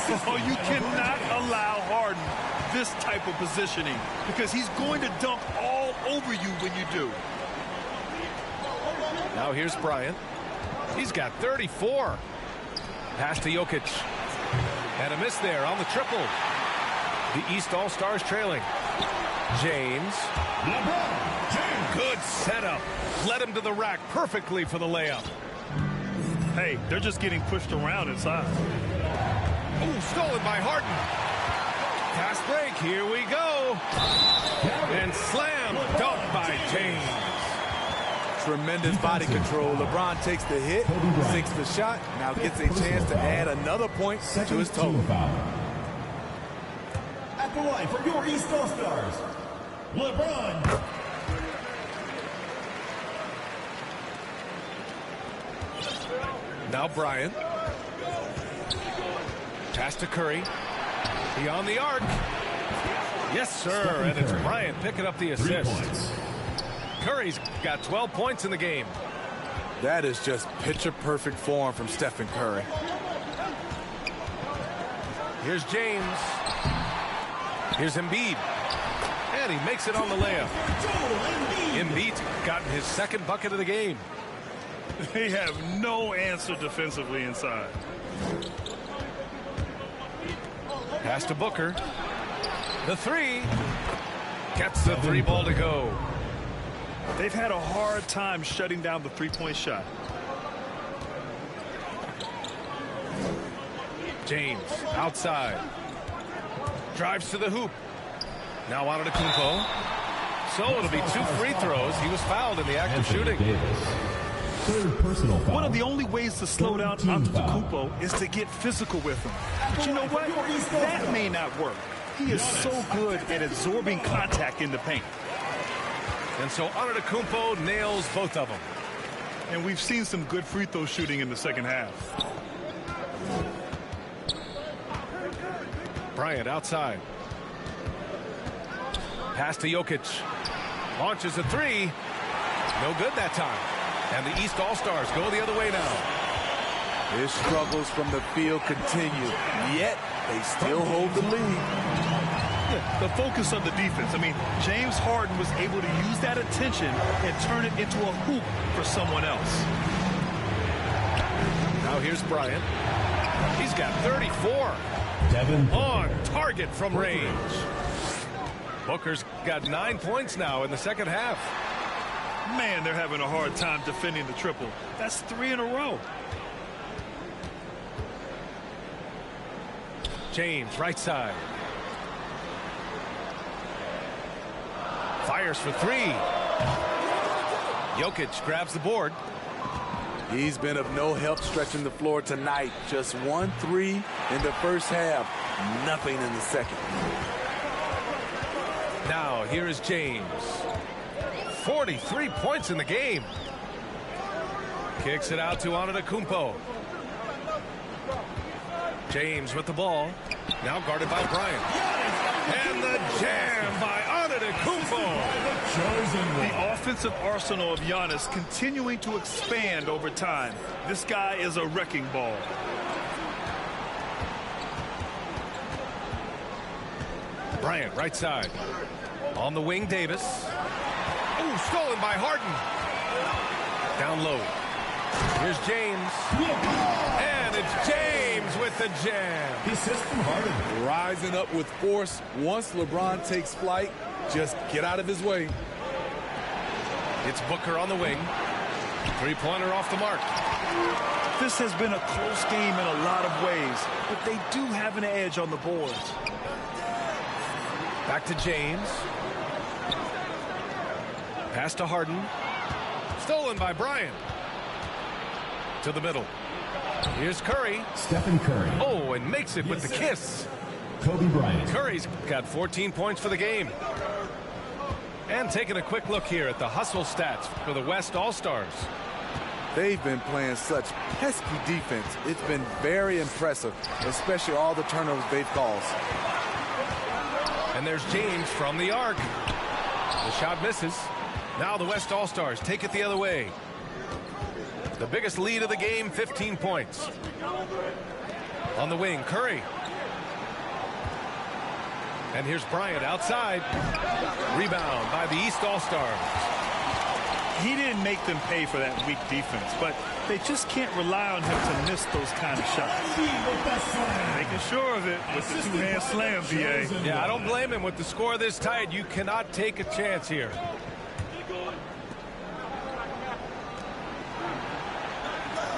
Oh, you cannot allow Harden this type of positioning because he's going to dunk all over you when you do. Now here's Bryant. He's got 34. Pass to Jokic. And a miss there on the triple. The East All-Stars trailing. James. Good setup. Led him to the rack perfectly for the layup. Hey, they're just getting pushed around inside. Ooh, stolen by Harden. Fast break. Here we go. And slam dunk by James. Tremendous body control. LeBron takes the hit, sinks the shot, now gets a chance to add another point to his total. At the line for your East All-Stars, LeBron. Now Bryant. Pass to Curry. Beyond the arc. Yes, sir. And it's Bryant picking up the assist. Curry's got 12 points in the game. That is just picture-perfect form from Stephen Curry. Here's James. Here's Embiid. And he makes it on the layup. Embiid's gotten his second bucket of the game. They have no answer defensively inside. Pass to Booker. The three. Gets the three ball to go. They've had a hard time shutting down the three-point shot. James outside. Drives to the hoop. Now Antetokounmpo. So it'll be 2 free throws. He was fouled in the act of shooting. Third personal foul. One of the only ways to slow down Antetokounmpo is to get physical with him. But you know what? That may not work. He is so good at absorbing contact in the paint. And so Antetokounmpo nails both of them. And we've seen some good free throw shooting in the second half. Bryant outside. Pass to Jokic. Launches a three. No good that time. And the East All-Stars go the other way now. His struggles from the field continue, yet they still hold the lead. Yeah, the focus on the defense. I mean, James Harden was able to use that attention and turn it into a hoop for someone else. Now here's Bryant. He's got 34. On target from range. Booker's got 9 points now in the second half. Man, they're having a hard time defending the triple. That's 3 in a row. James, right side. Fires for three. Jokic grabs the board. He's been of no help stretching the floor tonight. Just 1 3 in the first half. Nothing in the second. Now, here is James. 43 points in the game. Kicks it out to Antetokounmpo. James with the ball. Now guarded by Bryant. And the jam by Antetokounmpo. The offensive arsenal of Giannis continuing to expand over time. This guy is a wrecking ball. Bryant, right side. On the wing, Davis. Ooh, stolen by Harden. Down low. Here's James. And it's James with the jam. Assist from Harden. Rising up with force. Once LeBron takes flight, just get out of his way. It's Booker on the wing. Three-pointer off the mark. This has been a close game in a lot of ways, but they do have an edge on the boards. Back to James. Pass to Harden. Stolen by Bryant. To the middle. Here's Curry. Stephen Curry. Oh, and makes it with the kiss. Kobe Bryant. Curry's got 14 points for the game. And taking a quick look here at the hustle stats for the West All-Stars. They've been playing such pesky defense. It's been very impressive, especially all the turnovers they've caused. And there's James from the arc. The shot misses. Now the West All-Stars take it the other way. The biggest lead of the game, 15 points. On the wing, Curry. And here's Bryant outside. Rebound by the East All-Stars. He didn't make them pay for that weak defense, but they just can't rely on him to miss those kind of shots. Making sure of it with the two-hand slam, VA. Yeah, I don't blame him. With the score this tight, you cannot take a chance here.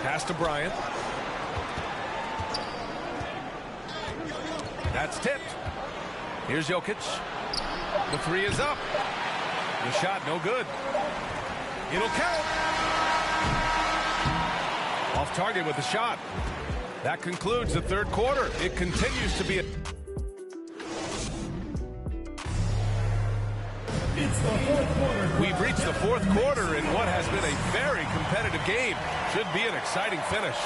Pass to Bryant. That's tipped. Here's Jokic. The three is up. The shot no good. It'll count. Off target with the shot. That concludes the third quarter. It continues to be a... We've reached the fourth quarter in what has been a very competitive game. Should be an exciting finish.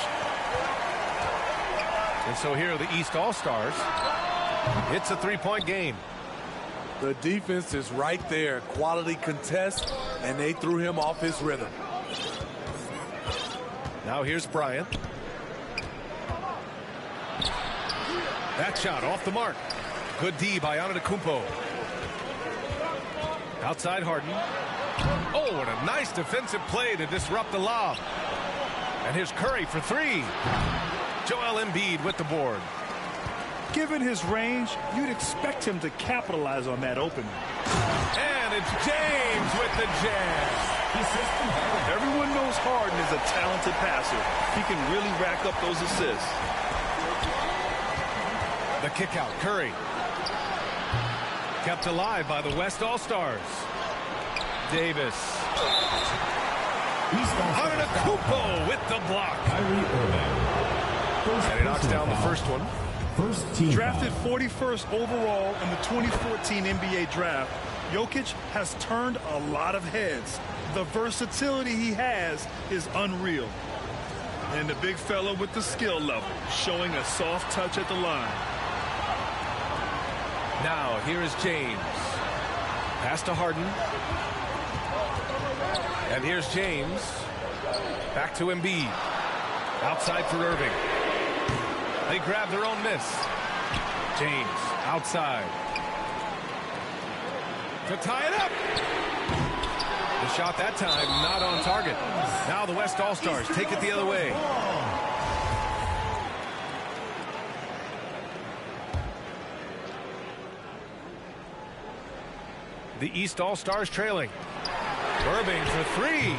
And so here are the East All-Stars. It's a three-point game. The defense is right there. Quality contest, and they threw him off his rhythm. Now here's Bryant. That shot off the mark. Good D by Antetokounmpo. Outside Harden. Oh, and a nice defensive play to disrupt the lob. And here's Curry for three. Joel Embiid with the board. Given his range, you'd expect him to capitalize on that opening. And it's James with the jam. Everyone knows Harden is a talented passer. He can really rack up those assists. The kick out, Curry. Kept alive by the West All-Stars. Davis. Antetokounmpo with the block. And he knocks down the first one. Drafted 41st overall in the 2014 NBA draft, Jokic has turned a lot of heads. The versatility he has is unreal. And the big fella with the skill level, showing a soft touch at the line. Now, here is James. Pass to Harden. And here's James. Back to Embiid. Outside for Irving. They grab their own miss. James outside. To tie it up. The shot that time not on target. Now the West All-Stars take it the other way. The East All-Stars trailing. Irving for three.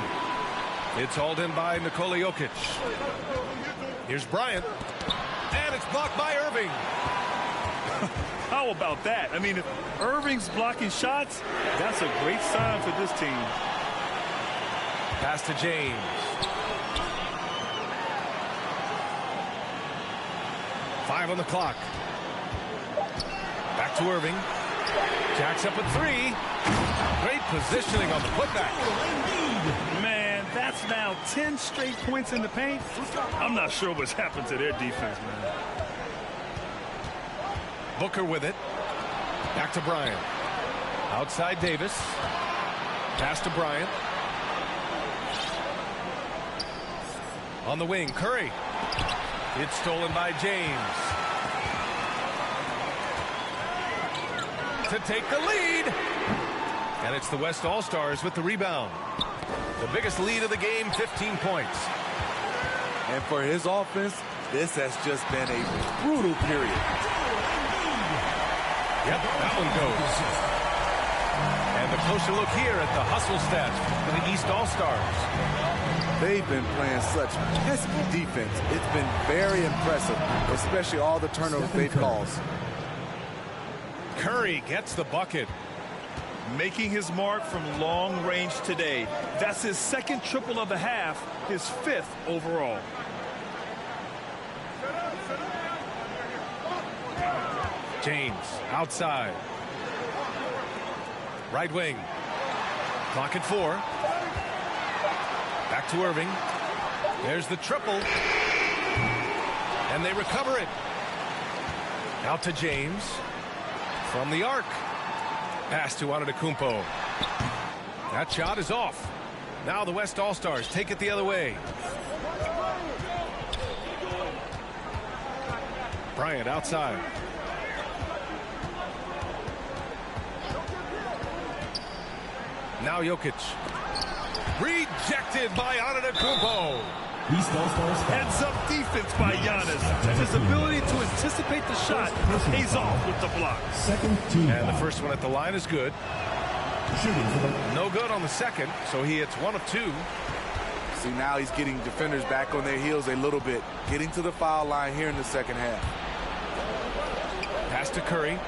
It's hauled in by Nikola Jokic. Here's Bryant. And it's blocked by Irving. How about that? I mean, if Irving's blocking shots, that's a great sign for this team. Pass to James. Five on the clock. Back to Irving. Jacks up at three. Great positioning on the putback. Man, that's now 10 straight points in the paint. I'm not sure what's happened to their defense, man. Booker with it. Back to Bryant. Outside Davis. Pass to Bryant. On the wing, Curry. It's stolen by James. To take the lead. And it's the West All-Stars with the rebound. The biggest lead of the game, 15 points. And for his offense, this has just been a brutal period. Yep, that one goes. And a closer look here at the hustle stats for the East All-Stars. They've been playing such pesky defense. It's been very impressive, especially all the turnovers they've caused. Curry gets the bucket. making his mark from long range today. That's his second triple of the half, his 5th overall. James outside. Right wing. Clock at 4. Back to Irving. There's the triple. And they recover it. Out to James. From the arc. Pass to Antetokounmpo. That shot is off. Now the West All-Stars take it the other way. Bryant outside. Now Jokic. Rejected by Antetokounmpo. Heads up defense by Giannis. His ability to anticipate the shot pays off with the block. And the first one at the line is good. No good on the second, so he hits 1 of 2. See, now he's getting defenders back on their heels a little bit. Getting to the foul line here in the second half. Pass to Curry.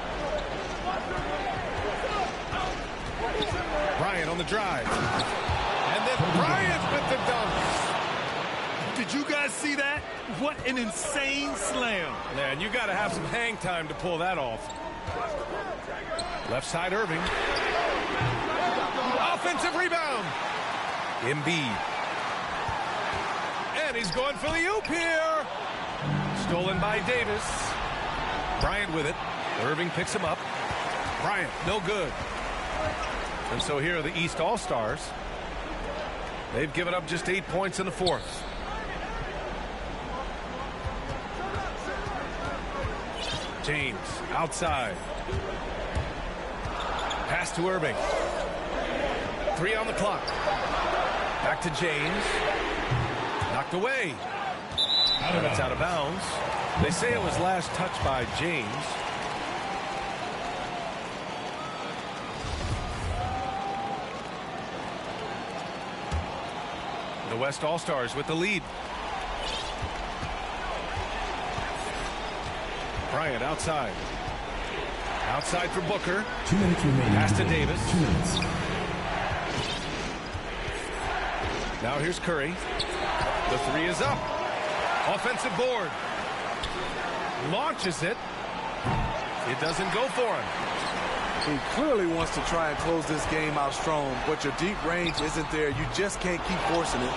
Bryant on the drive. And then Bryant with the dunk. Did you guys see that? What an insane slam. Man, you got to have some hang time to pull that off. Left side Irving. Offensive rebound. Embiid. And he's going for the oop here. Stolen by Davis. Bryant with it. Irving picks him up. Bryant, no good. And so here are the East All-Stars. They've given up just 8 points in the fourth. James outside. Pass to Irving. 3 on the clock. Back to James. Knocked away. And it's out of bounds. They say it was last touched by James. The West All-Stars with the lead. Bryant outside. Outside for Booker. 2 minutes remaining. Pass to Davis. 2 minutes. Now here's Curry. The 3 is up. Offensive board. Launches it. It doesn't go for him. He clearly wants to try and close this game out strong, but your deep range isn't there. You just can't keep forcing it.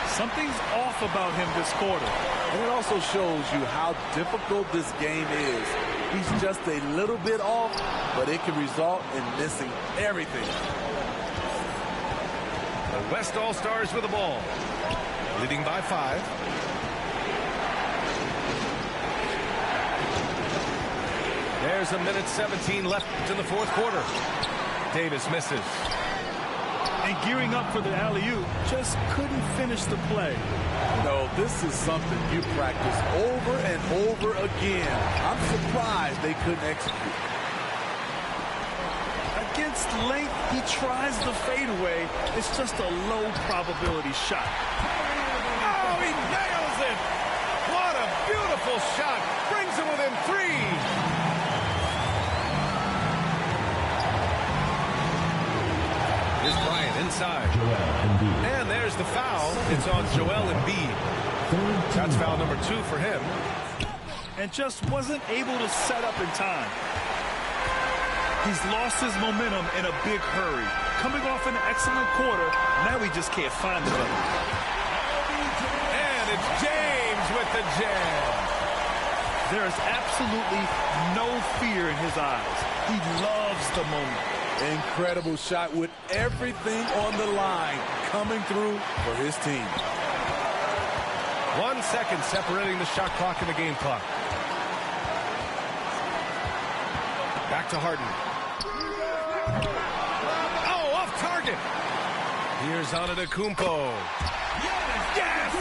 Something's off about him this quarter. And it also shows you how difficult this game is. He's just a little bit off, but it can result in missing everything. The West All-Stars with the ball. Leading by 5. There's 1:17 left in the fourth quarter. Davis misses. And gearing up for the alley-oop, just couldn't finish the play. No, this is something you practice over and over again. I'm surprised they couldn't execute. Against length, he tries the fadeaway. It's just a low probability shot. Oh, he nails it! What a beautiful shot! Brings him within 3. Here's Bryant inside. And there's the foul. It's on Joel Embiid. That's foul number 2 for him. And just wasn't able to set up in time. He's lost his momentum in a big hurry. Coming off an excellent quarter, now he just can't find the button. And it's James with the jam. There is absolutely no fear in his eyes. He loves the moment. Incredible shot with everything on the line coming through for his team. 1 second separating the shot clock and the game clock. Back to Harden. Oh, off target. Here's Antetokounmpo. Yes!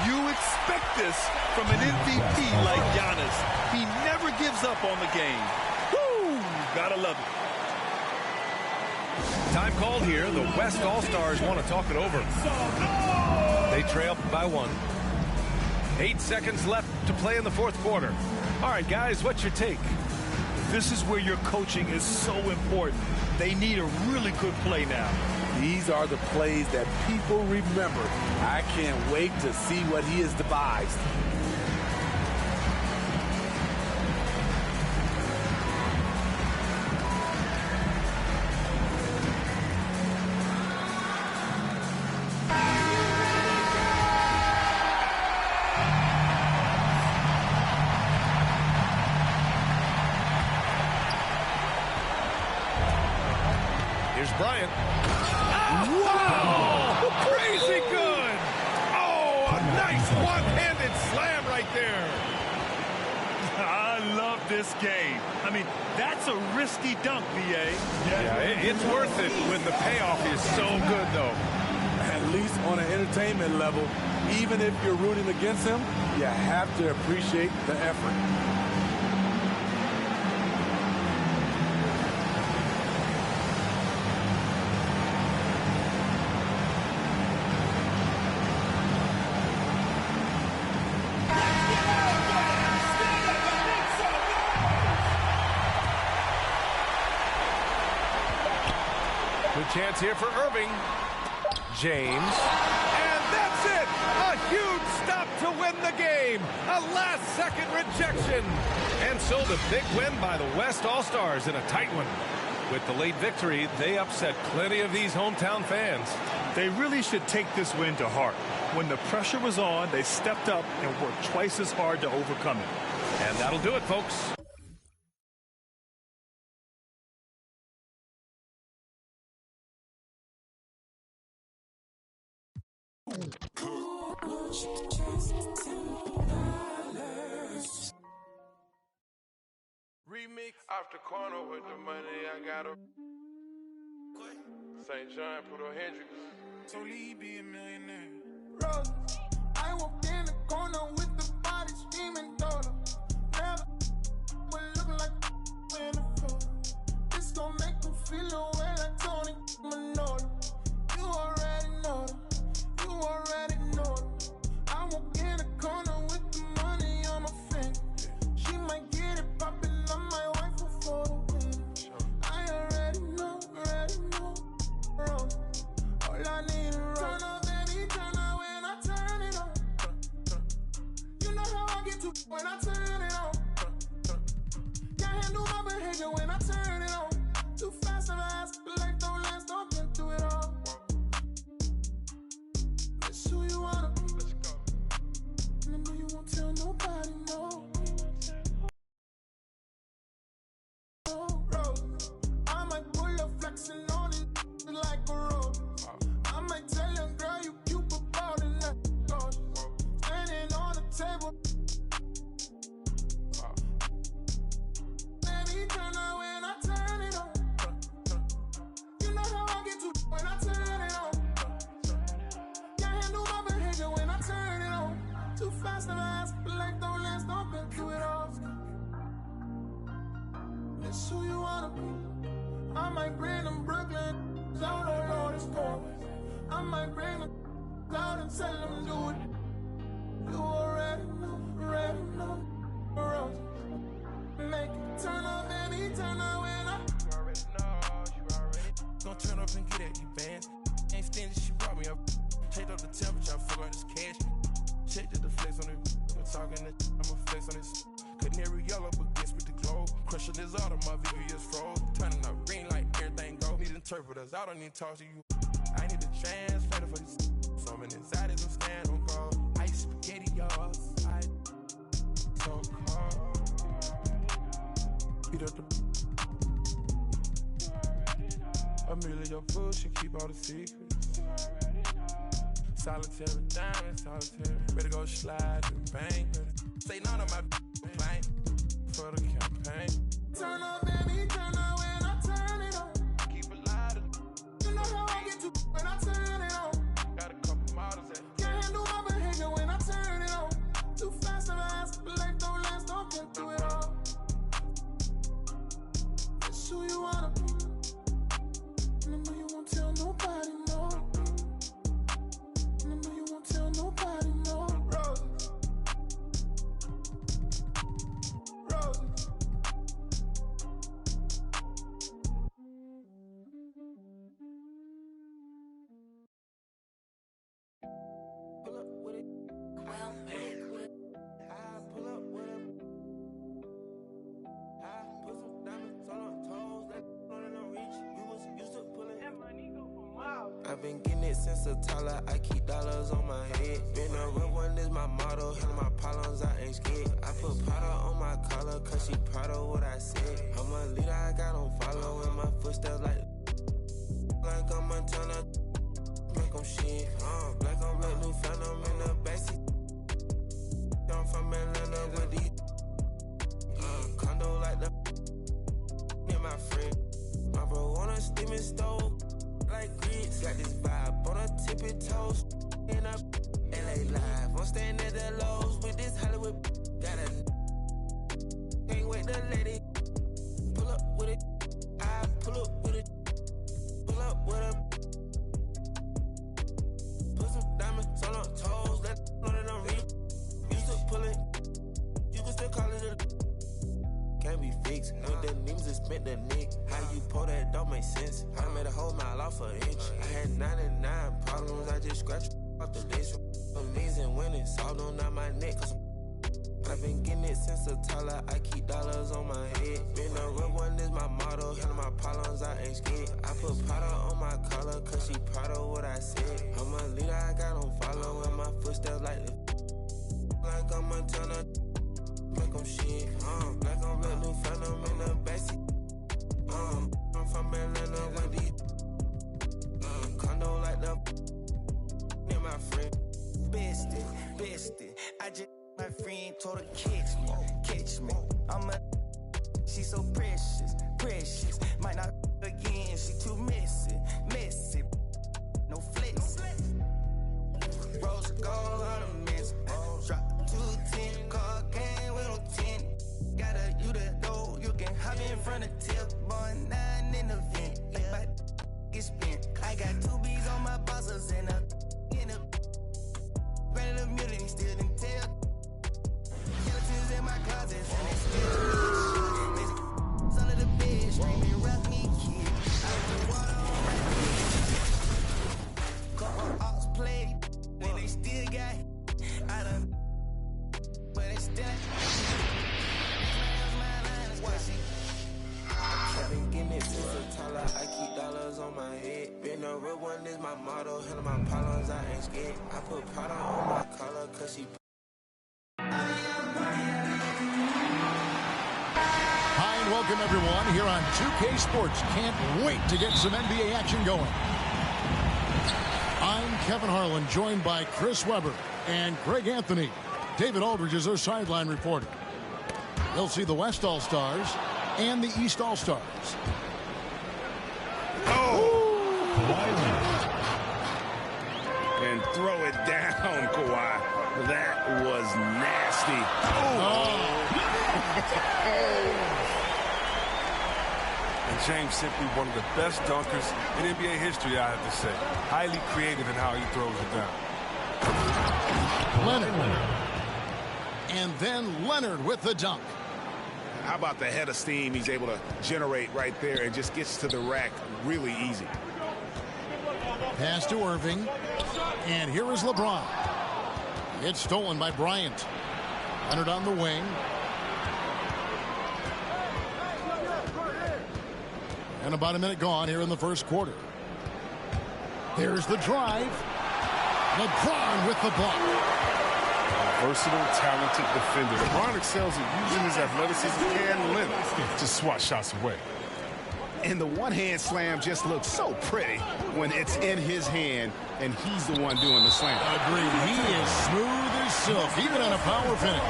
You expect this from an MVP like Giannis. He never gives up on the game. Woo! Gotta love it. Time called here. The West All-Stars want to talk it over. They trail by 1. 8 seconds left to play in the fourth quarter. All right, guys, what's your take? This is where your coaching is so important. They need a really good play now. These are the plays that people remember. I can't wait to see what he has devised. Here's Bryant. Wow! Crazy good! Oh, a nice one-handed slam right there. I love this game. I mean, that's a risky dunk, B.A. Yeah, it's worth it when the payoff is so good, though. At least on an entertainment level, even if you're rooting against him, you have to appreciate the effort. Good chance here for Irving. James. And that's it! A huge stop to win the game. A last-second rejection. And so the big win by the West All-Stars in a tight one. With the late victory, they upset plenty of these hometown fans. They really should take this win to heart. When the pressure was on, they stepped up and worked twice as hard to overcome it. And that'll do it, folks. Remix off the corner with the money I got a St. John, put on Hendrix. So Lee be a millionaire. Rose, I walked in the corner with the body screaming daughter. Never will look like in the photo. This gon' make them feel away like Tony Manolo. You already know them. You already know them. I walk in the corner with the money on my finger. She might get it poppin'. I'm my wife for the win. I already know, Rose. All I need is Rose. Turn up, baby, turn up when I turn it on. You know how I get to when I turn it on. Can't handle my behavior when I turn it on. Too fast and fast, like don't last, don't get through it all. That's who you wanna be. Let's go. And I know you won't tell nobody, no. I might pull up flexing on it like a road. I might tell you, girl, you cute about it like God. Standing on the table. Baby, turn on when I turn it on. You know how I get to when I turn it on. Can't handle my behavior when I turn it on. Too fast and fast, like don't last, don't been through it all. That's who you wanna be. I might bring them Brooklyn out on all this court. I might bring them out and tell them do it. You already know, Rose. Make it turn up, baby, turn up when I. You already know, Gonna turn up and get at you, fans. Ain't stingy, she brought me up. Checked up the temperature, I forgot this cash. Checked the flex on it. I'm talking that I'ma flex on this. Canary yellow, but guess with the glow. Crushing this auto, my VVS froze. Turning up green like everything go. Need interpreters, I don't need to talk to you. I need a translator for this. So many anxieties, I'm stand on call. Ice spaghetti, y'all. So cold. Beat up the. Amelia food, she keep all the secrets. Solitary diamond, solitary. Ready to go slide to the bank. Say none of my plane for the campaign. Turn up, baby, turn up when I turn it on. Keep it lighter. You know how I get to when I turn it on. Got a couple models that can't handle my behavior when I turn it on. Too fast and fast, like don't last, don't get through it all. That's who you wanna be. And I know you won't tell nobody, no. And I know you won't tell nobody, no. Rose. I've been getting it since a toddler. I keep dollars on my head. Been a real one is my motto. Handle my problems, I ain't scared. I put powder on my collar, cause she proud of what I said. I'm a leader, I got on follow in my footsteps like I'm Montana. Make them shit. Like I'm red new phantom in the backseat. I'm from Atlanta with these. Condo like the near my friend. My bro on a steaming stove. Like grits. Got this vibe on a tippy toes. In a LA live. I'm staying at the Lowe's with this Hollywood. Got a can't wait to let it pull up with it. I pull up with it. Pull up with a put some diamonds on her toes. Let know that I'm real. Used to pull it. You can still call it a can't be fixed. With the names and spent the nick. How you pull that don't make sense. I made a whole mile off an inch. I had 99 problems. I just scratched off the list. Amazing winning. Salt on out my neck. Cause I've been getting it since a toddler. I keep dollars on my head. Been a real one is my motto. Handle my problems, I ain't scared. I put powder on my collar, cause she proud of what I said. I'm a leader, I got on follow in my footsteps like I'm Montana. Make them shit. Like I'm red new phantom in the backseat. I'm from Atlanta with these. Condo like the near my friend. Bested. I just my friend told her catch me. She so precious. Might not again, she too messy. No flex. Rose gold ornaments. Drop 210, car game with no 10. Got a you the door, you can hop in front of tip. Boy, 9 in the vent. Like my get spent. I got 2 B's on my bosses and a granted the mutiny still didn't tell. Skeletons in my closet and they still under the bed, screaming, rock me, kid. I put water on my head. Couple ops played, then they still got. I done, but they still. I've been getting it since a toddler. I keep dollars on my head. Been a real one is my motto. Handle my problems, I ain't scared. I put powder on my collar, cause she. Hi and welcome everyone here on 2K Sports. Can't wait to get some NBA action going. I'm Kevin Harlan, joined by Chris Webber and Greg Anthony. David Aldridge is our sideline reporter. They'll see the West All-Stars and the East All-Stars. And throw it down, Kawhi. That was nasty. And James simply one of the best dunkers in NBA history, I have to say. Highly creative in how he throws it down. Leonard. And then Leonard with the dunk. How about the head of steam he's able to generate right there and just gets to the rack really easy. Pass to Irving. And here is LeBron. It's stolen by Bryant. Leonard on the wing. And about a minute gone here in the first quarter. Here's the drive. LeBron with the block. Versatile, talented defender. LeBron excels at using his athleticism and length to swat shots away. And the one-hand slam just looks so pretty when it's in his hand and he's the one doing the slam. Agreed. He is smooth as silk, even on a power finish.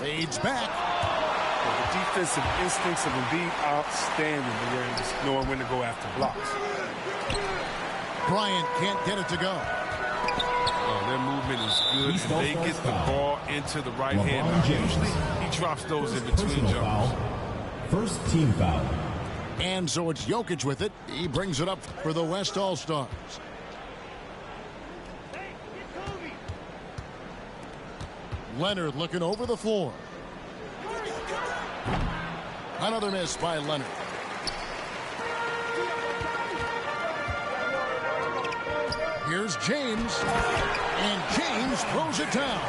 Fades back. The defensive instincts of Embiid outstanding, knowing when to go after blocks. Bryant can't get it to go. Their movement is good, and they get the ball into the right hand. Usually, he drops those in between jumpers. First team foul. And so it's Jokic with it. He brings it up for the West All-Stars. Leonard looking over the floor. Another miss by Leonard. Here's James. And James throws it down.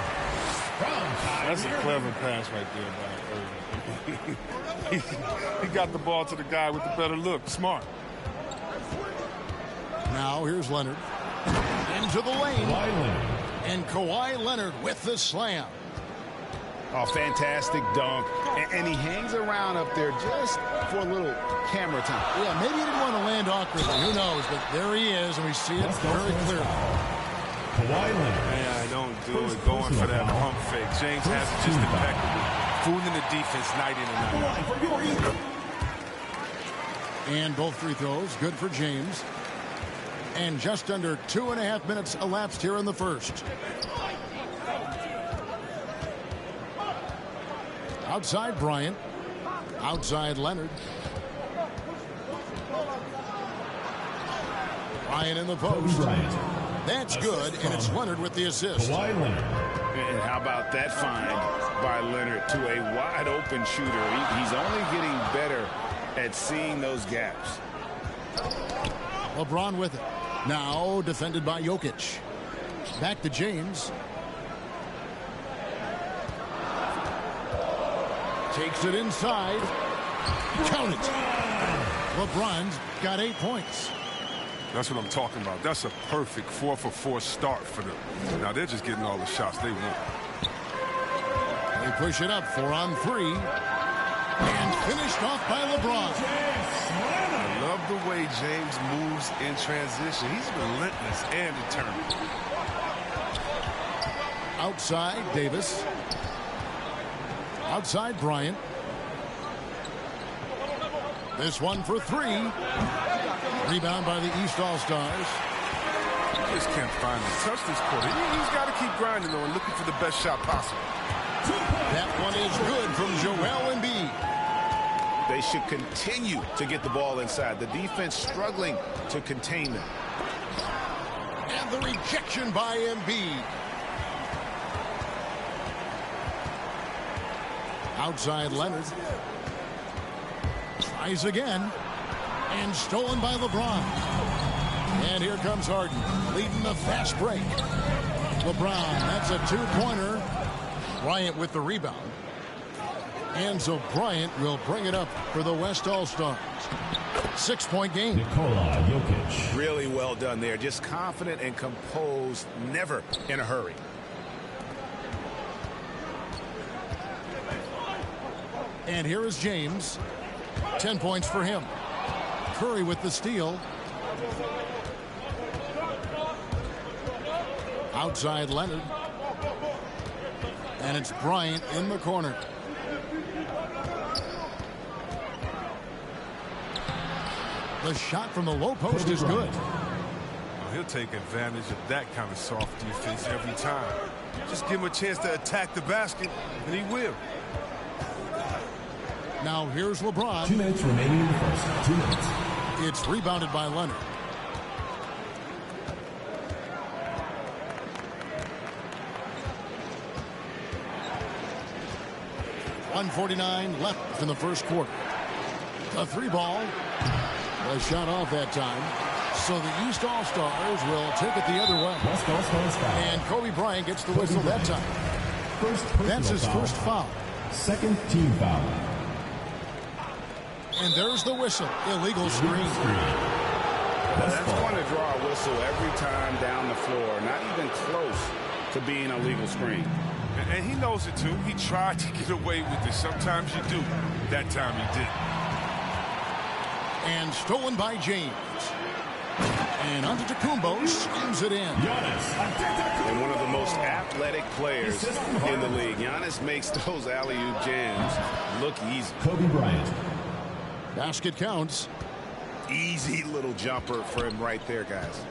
That's a clever pass right there by Irving. He got the ball to the guy with the better look. Smart. Now here's Leonard. Into the lane. And Kawhi Leonard with the slam. Oh, fantastic dunk. And he hangs around up there just for a little camera time. Yeah, maybe he didn't want to land awkwardly. Who knows? But there he is, and we see it very clearly. Kawhi Leonard. Man, don't do it. Going for that pump fake. James has it just impeccable. Fooling the defense night in and night out. And both free throws, good for James. And just under 2.5 minutes elapsed here in the first. Outside Bryant. Outside Leonard. Bryant in the post. That's good, and it's Leonard with the assist. And how about that find by Leonard to a wide open shooter? He's only getting better at seeing those gaps. LeBron with it. Now defended by Jokic. Back to James. Takes it inside. Count it. LeBron's got 8 points. That's what I'm talking about. That's a perfect 4-for-4 start for them. Now they're just getting all the shots they want. They push it up 4 on 3. And finished off by LeBron. I love the way James moves in transition. He's relentless and determined. Outside Davis. Outside Bryant. This one for 3. Rebound by the East All-Stars. He just can't find the touch this quarter. He's got to keep grinding, though, and looking for the best shot possible. That one is good from Joel Embiid. They should continue to get the ball inside. The defense struggling to contain them. And the rejection by Embiid. Outside Leonard. Tries again. And stolen by LeBron. And here comes Harden, leading the fast break. LeBron, that's a 2-pointer. Bryant with the rebound. And so Bryant will bring it up for the West All-Stars. 6-point game. Nikola Jokic. Really well done there. Just confident and composed, never in a hurry. And here is James. 10 points for him. Curry with the steal. Outside Leonard. And it's Bryant in the corner. The shot from the low post is good. He'll take advantage of that kind of soft defense every time. Just give him a chance to attack the basket, and he will. Now here's LeBron. 2 minutes remaining in the first. 2 minutes. It's rebounded by Leonard. .149 left in the first quarter. A 3-ball. A shot off that time. So the East All-Stars will take it the other way. West All-Stars foul. And Kobe Bryant gets the whistle that time. That's his first foul. Second team foul. And there's the whistle. Illegal screen. That's going to draw a whistle every time down the floor. Not even close to being a legal screen. And he knows it, too. He tried to get away with it. Sometimes you do. That time he didn't. And stolen by James. And Antetokounmpo slams it in. And one of the most athletic players in the league. Giannis makes those alley-oop jams look easy. Kobe Bryant. Basket counts. Easy little jumper for him right there, guys.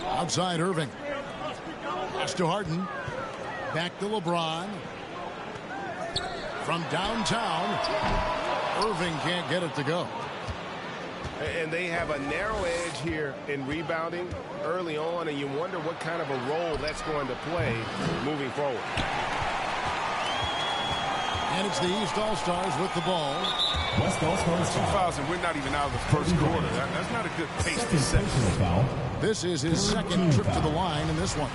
Outside Irving. Pass to Harden. Back to LeBron. From downtown. Irving can't get it to go. And they have a narrow edge here in rebounding early on, and you wonder what kind of a role that's going to play moving forward. And it's the East All-Stars with the ball. West All-Stars 2000, we're not even out of the first quarter. That's not a good pace to set. This is his second trip to the line in this one.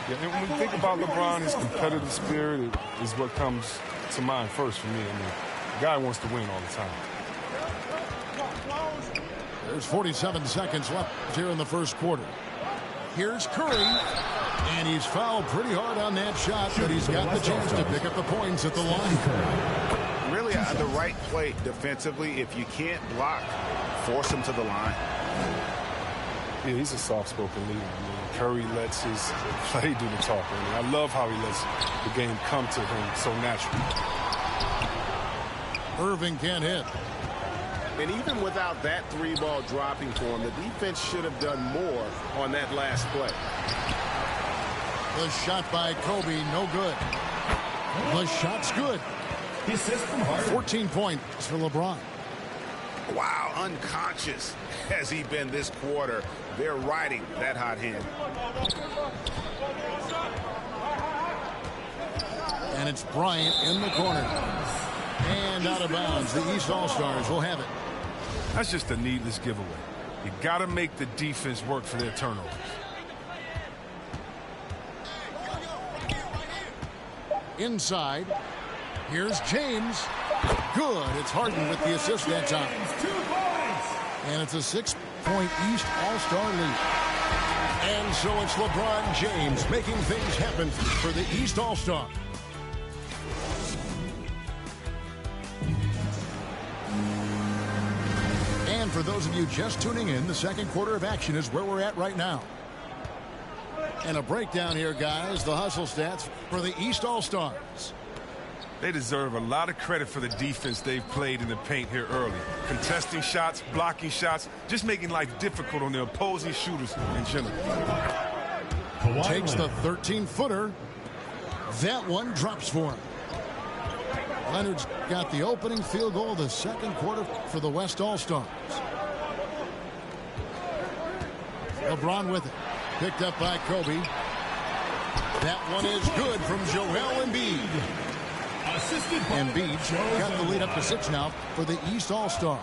Yeah, and when we think about LeBron, his competitive spirit is what comes to mind first for me. I mean, the guy wants to win all the time. There's 47 seconds left here in the first quarter. Here's Curry, and he's fouled pretty hard on that shot, but he's got the chance to pick up the points at the line. Really, the right play defensively. If you can't block, force him to the line. Yeah, he's a soft-spoken leader. I mean, Curry lets his play do the talking. I love how he lets the game come to him so naturally. Irving can't hit. And even without that three-ball dropping for him, the defense should have done more on that last play. The shot by Kobe, no good. The shot's good. 14 points for LeBron. Wow, unconscious has he been this quarter. They're riding that hot hand. And it's Bryant in the corner. And out of bounds. The East All-Stars will have it. That's just a needless giveaway. You got to make the defense work for their turnovers. Inside. Here's James. Good. It's Harden with the assist that time. And it's a 6-point East All-Star lead. And so it's LeBron James making things happen for the East All-Star. And for those of you just tuning in, the second quarter of action is where we're at right now. And a breakdown here, guys. The hustle stats for the East All-Stars. They deserve a lot of credit for the defense they've played in the paint here early. Contesting shots, blocking shots, just making life difficult on the opposing shooters in general. Takes the 13-footer. That one drops for him. Leonard's got the opening field goal of the second quarter for the West All-Stars. LeBron with it. Picked up by Kobe. That one is good from Joel Embiid. Embiid got the lead up to 6 now for the East All-Stars.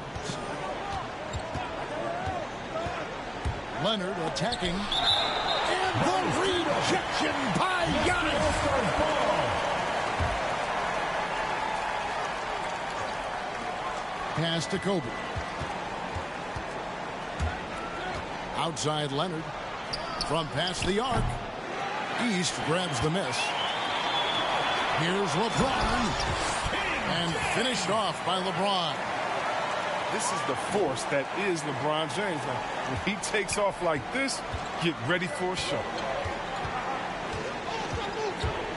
Leonard attacking. And the rejection by Giannis. Pass to Kobe. Outside Leonard. From past the arc. East grabs the miss. Here's LeBron. And finished off by LeBron. This is the force that is LeBron James. Now, when he takes off like this, get ready for a show.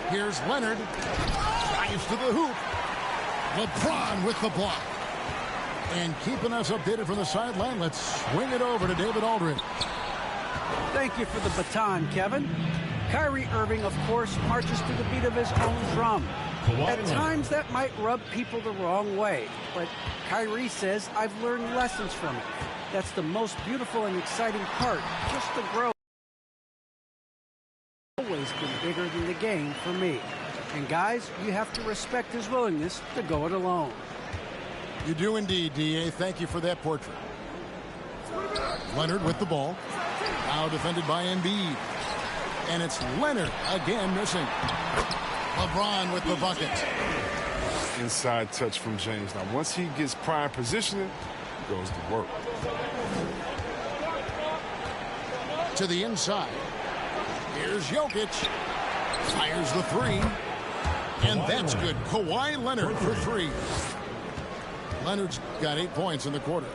Here's Leonard. Drives to the hoop. LeBron with the block. And keeping us updated from the sideline, let's swing it over to David Aldridge. Thank you for the baton, Kevin. Kyrie Irving, of course, marches to the beat of his own drum. At times, that might rub people the wrong way. But Kyrie says, I've learned lessons from it. That's the most beautiful and exciting part, just the growth. Always been bigger than the game for me. And guys, you have to respect his willingness to go it alone. You do indeed, D.A. Thank you for that portrait. Leonard with the ball. Now defended by Embiid. And it's Leonard again missing. LeBron with the bucket. Inside touch from James. Now, once he gets prime positioning, he goes to work. To the inside. Here's Jokic. Fires the three. And that's good. Kawhi Leonard for 3. Leonard's got 8 points in the quarter.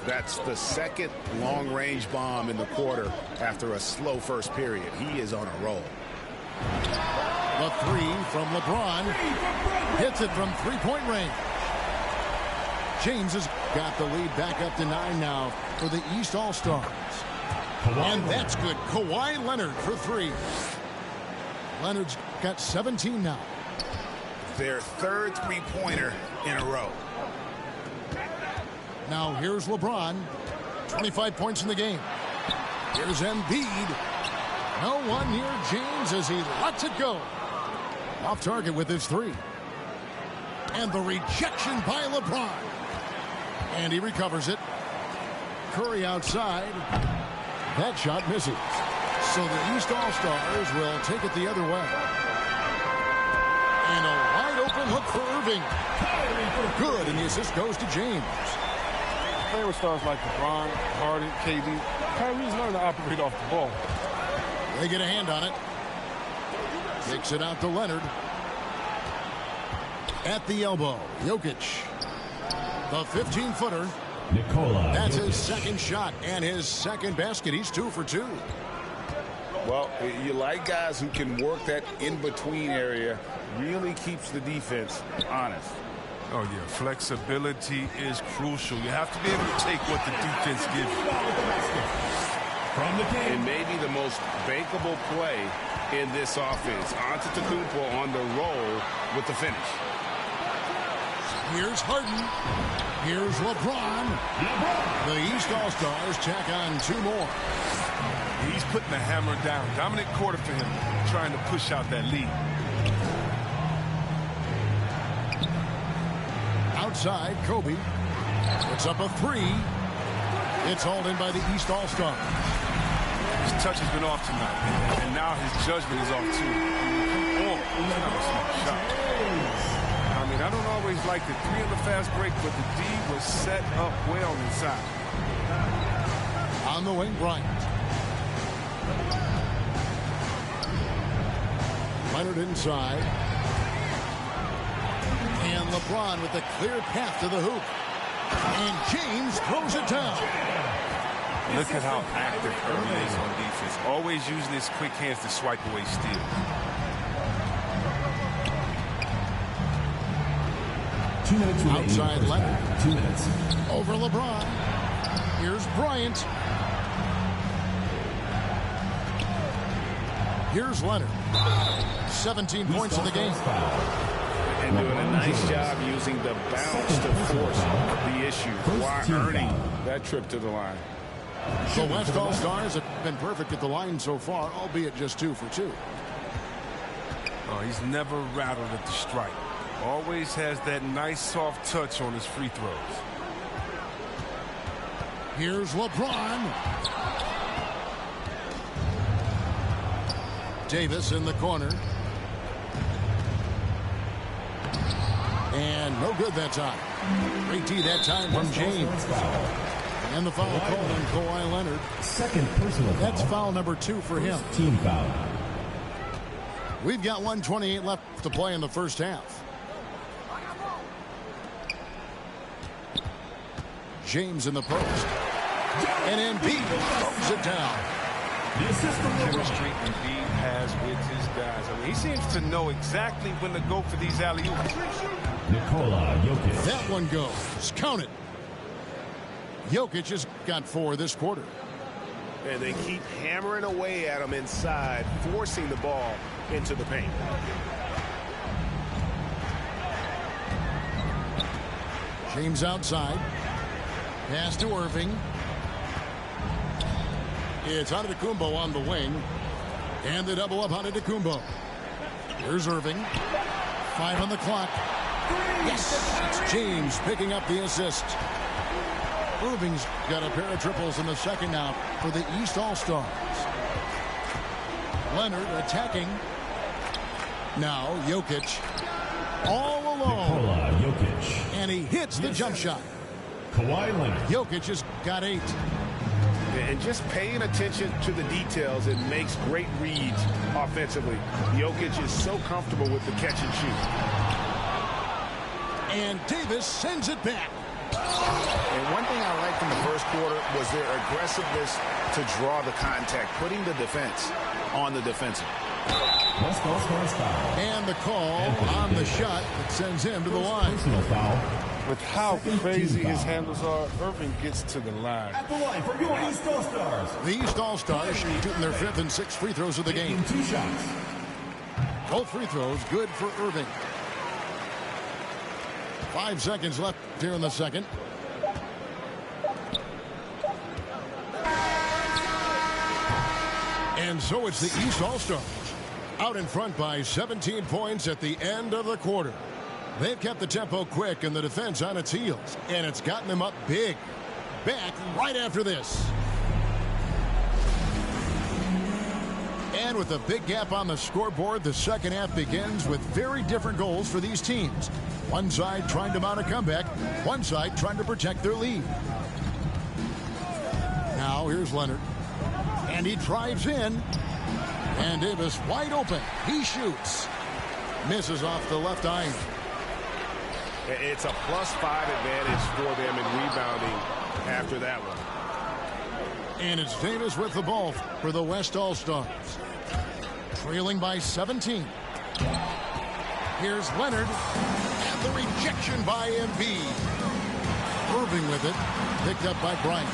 That's the second long-range bomb in the quarter after a slow first period. He is on a roll. The 3 from LeBron. Hits it from 3-point range. James has got the lead back up to 9 now for the East All-Stars. And that's good. Kawhi Leonard for 3. Leonard's got 17 now. Their third three-pointer in a row. Now here's LeBron. 25 points in the game. Here's Embiid. No one near James as he lets it go. Off target with his 3. And the rejection by LeBron. And he recovers it. Curry outside. That shot misses. So the East All-Stars will take it the other way. And a wide open look for Irving. Good, and the assist goes to James. Playing with stars like LeBron, Harden, KD, Kyrie's learned to operate off the ball. They get a hand on it. Kicks it out to Leonard. At the elbow, Jokic. The 15-footer. That's his second shot and his second basket. He's 2 for 2. Well, you like guys who can work that in-between area. Really keeps the defense honest. Oh, yeah. Flexibility is crucial. You have to be able to take what the defense gives you. And maybe the most bankable play in this offense. Antetokounmpo on the roll with the finish. Here's Harden. Here's LeBron. The East All-Stars tack on 2 more. He's putting the hammer down. Dominant quarter for him, trying to push out that lead. Outside, Kobe. Puts up a 3. It's hauled in by the East All-Stars. His touch has been off tonight, and now his judgment is off too. Oh, that's not a smart shot. I mean, I don't always like the 3 on the fast break, but the D was set up well inside. On the wing, Bryant. Leonard inside. And LeBron with a clear path to the hoop. And James throws it down. Look at how active Irving is on defense. Always using his quick hands to swipe away steals. 2 minutes remaining. Outside Leonard. 2 minutes. Over LeBron. Here's Bryant. Here's Leonard. 17 points in the game. And doing a nice job using the bounce to force the issue while earning that trip to the line. The West All-Stars have been perfect at the line so far, albeit just 2 for 2. Oh, he's never rattled at the stripe. Always has that nice soft touch on his free throws. Here's LeBron. Davis in the corner. And no good that time. Great D that time from James. And the foul called on Kawhi Leonard. Second personal foul. That's foul number 2 for him. Team foul. We've got 1:28 left to play in the first half. James in the post. And Embiid throws it down. The chemistry Embiid has with his guys. I mean, he seems to know exactly when to go for these alley-oops. Nikola Jokic. That one goes. Count it. Jokic has got 4 this quarter. And they keep hammering away at him inside, forcing the ball into the paint. James outside. Pass to Irving. It's Antetokounmpo on the wing. And the double up Antetokounmpo. Here's Irving. 5 on the clock. Yes! It's James picking up the assist. Irving's got a pair of triples in the second now for the East All-Stars. Leonard attacking. Now Jokic. All alone. Nikola Jokic. And he hits the jump shot. Kawhi Leonard. Jokic has got 8. And just paying attention to the details, it makes great reads offensively. Jokic is so comfortable with the catch and shoot. And Davis sends it back. And one thing I liked in the first quarter was their aggressiveness to draw the contact, putting the defense on the defensive. West All-Stars foul. And the call on the shot that sends him to the line. Personal foul. With how crazy his handles are, Irving gets to the line. At the line for your East All-Stars. The East All-Stars shooting their 5th and 6th free throws of the game. 2 shots. Both free throws good for Irving. 5 seconds left here in the second. And so it's the East All-Stars out in front by 17 points at the end of the quarter. They've kept the tempo quick and the defense on its heels, and it's gotten them up big. Back right after this. And with a big gap on the scoreboard, the second half begins with very different goals for these teams. One side trying to mount a comeback, one side trying to protect their lead. Now here's Leonard. And he drives in. And Davis wide open. He shoots. Misses off the left iron. It's a +5 advantage for them in rebounding after that one. And it's Davis with the ball for the West All-Stars. Trailing by 17. Here's Leonard. And the rejection by Embiid. Irving with it. Picked up by Bryant.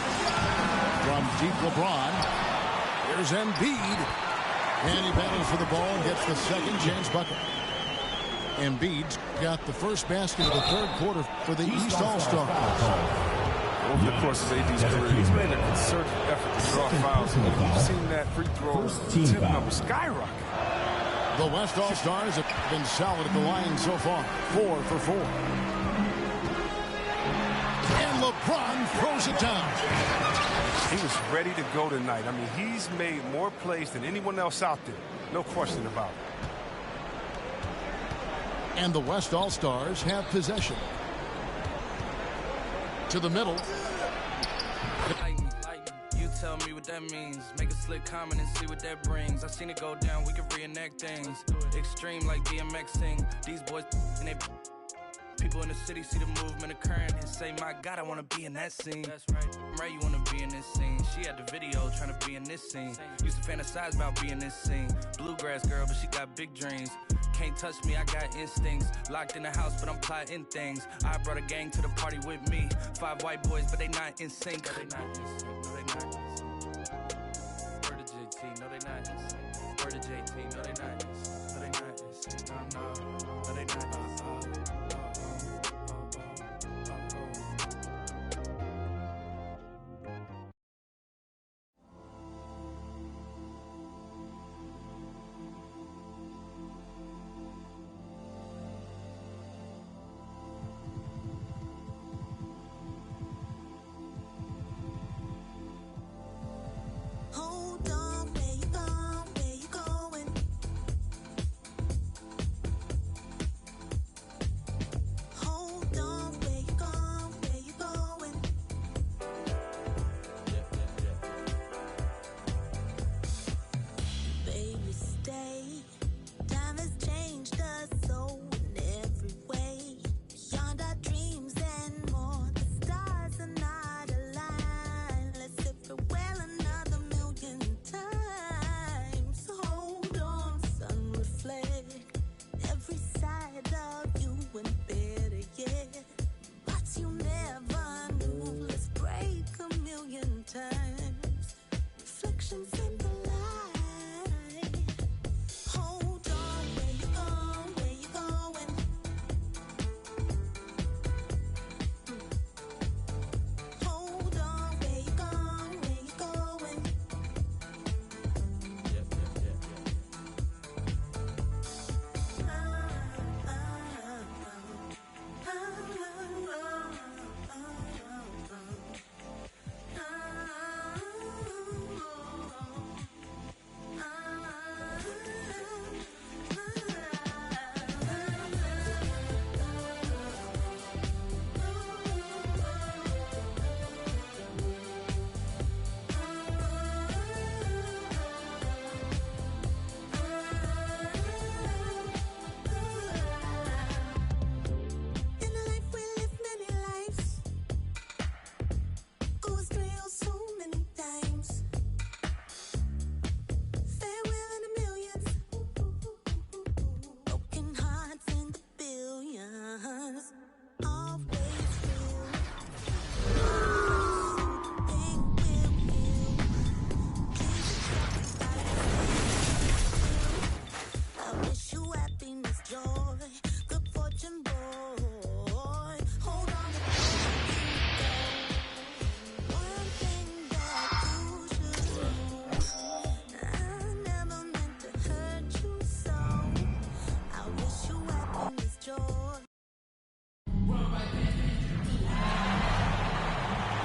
From deep LeBron. Here's Embiid. And he battles for the ball and gets the second chance bucket. Embiid's got the first basket of the third quarter for the East All-Stars. Over the course of AD's career, he's made a concerted effort to draw fouls. We've seen that free throw tip number skyrocket. The West All-Stars have been solid at the line so far. 4 for 4. And LeBron throws it down. He was ready to go tonight. I mean, he's made more plays than anyone else out there. No question about it. And the West All-Stars have possession. To the middle. You tell me what that means. Make a slick comment and see what that brings. I seen it go down, we can reenact things. Extreme like DMXing. These boys and they people in the city see the movement occurring and say, my God, I want to be in that scene. That's right, you want to be in this scene. She had the video trying to be in this scene. Used to fantasize about being this scene. Bluegrass girl, but she got big dreams. Can't touch me, I got instincts. Locked in the house, but I'm plotting things. I brought a gang to the party with me. 5 white boys, but they not in sync. No, they not in sync. No, they not in sync. Word to JT, no, they not in sync. Word to JT, no, they not in sync. No, they not in sync. No, they not in sync.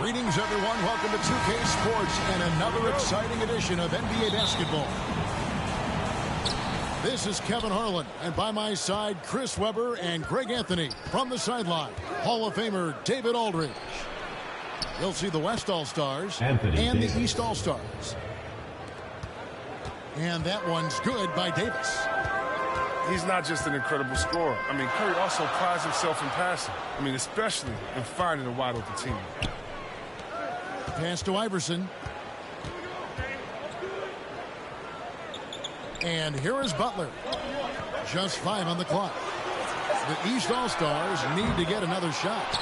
Greetings, everyone. Welcome to 2K Sports and another exciting edition of NBA basketball. This is Kevin Harlan, and by my side, Chris Webber and Greg Anthony. From the sideline, Hall of Famer David Aldridge. You'll see the West All-Stars and the East All-Stars. And that one's good by Davis. He's not just an incredible scorer. I mean, Curry also prides himself in passing. I mean, especially in finding a wide-open team. Pass to Iverson. And here is Butler. Just 5 on the clock. The East All-Stars need to get another shot.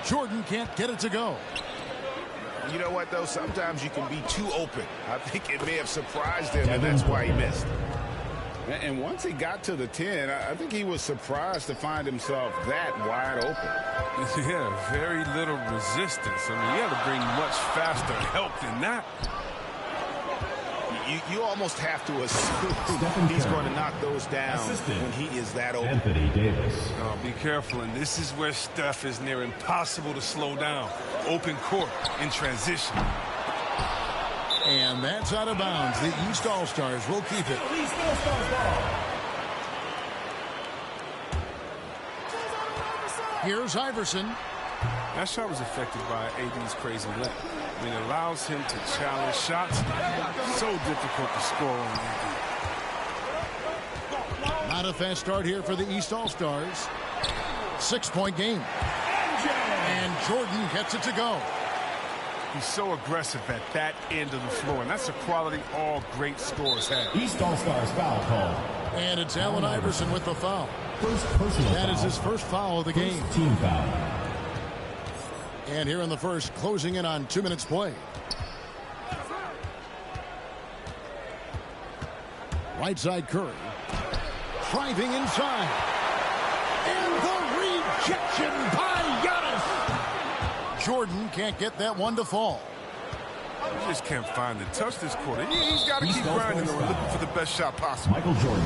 Jordan can't get it to go. You know what, though? Sometimes you can be too open. I think it may have surprised him, and that's why he missed. And once he got to the 10, I think he was surprised to find himself that wide open. Yeah, very little resistance. I mean, you had to bring much faster help than that. You almost have to assume he's going to knock those down when he is that open. Anthony Davis. Oh, be careful, and this is where Steph is near impossible to slow down. Open court in transition. And that's out of bounds. The East All-Stars will keep it. Here's Iverson. That shot was affected by AD's crazy leg. I mean, it allows him to challenge shots. So difficult to score on AD. Not a fast start here for the East All-Stars. 6-point game. And Jordan gets it to go. He's so aggressive at that end of the floor, and that's a quality all great scorers have. East All-Stars foul call. And it's Allen Iverson with the foul. First personal That foul. is his first foul of the game. Team foul. And here in the first, closing in on 2 minutes play. Right side Curry. Driving inside. And the rejection by Giannis. Jordan can't get that one to fall. You just can't find the touch this quarter. He's got to keep grinding or looking for the best shot possible. Michael Jordan.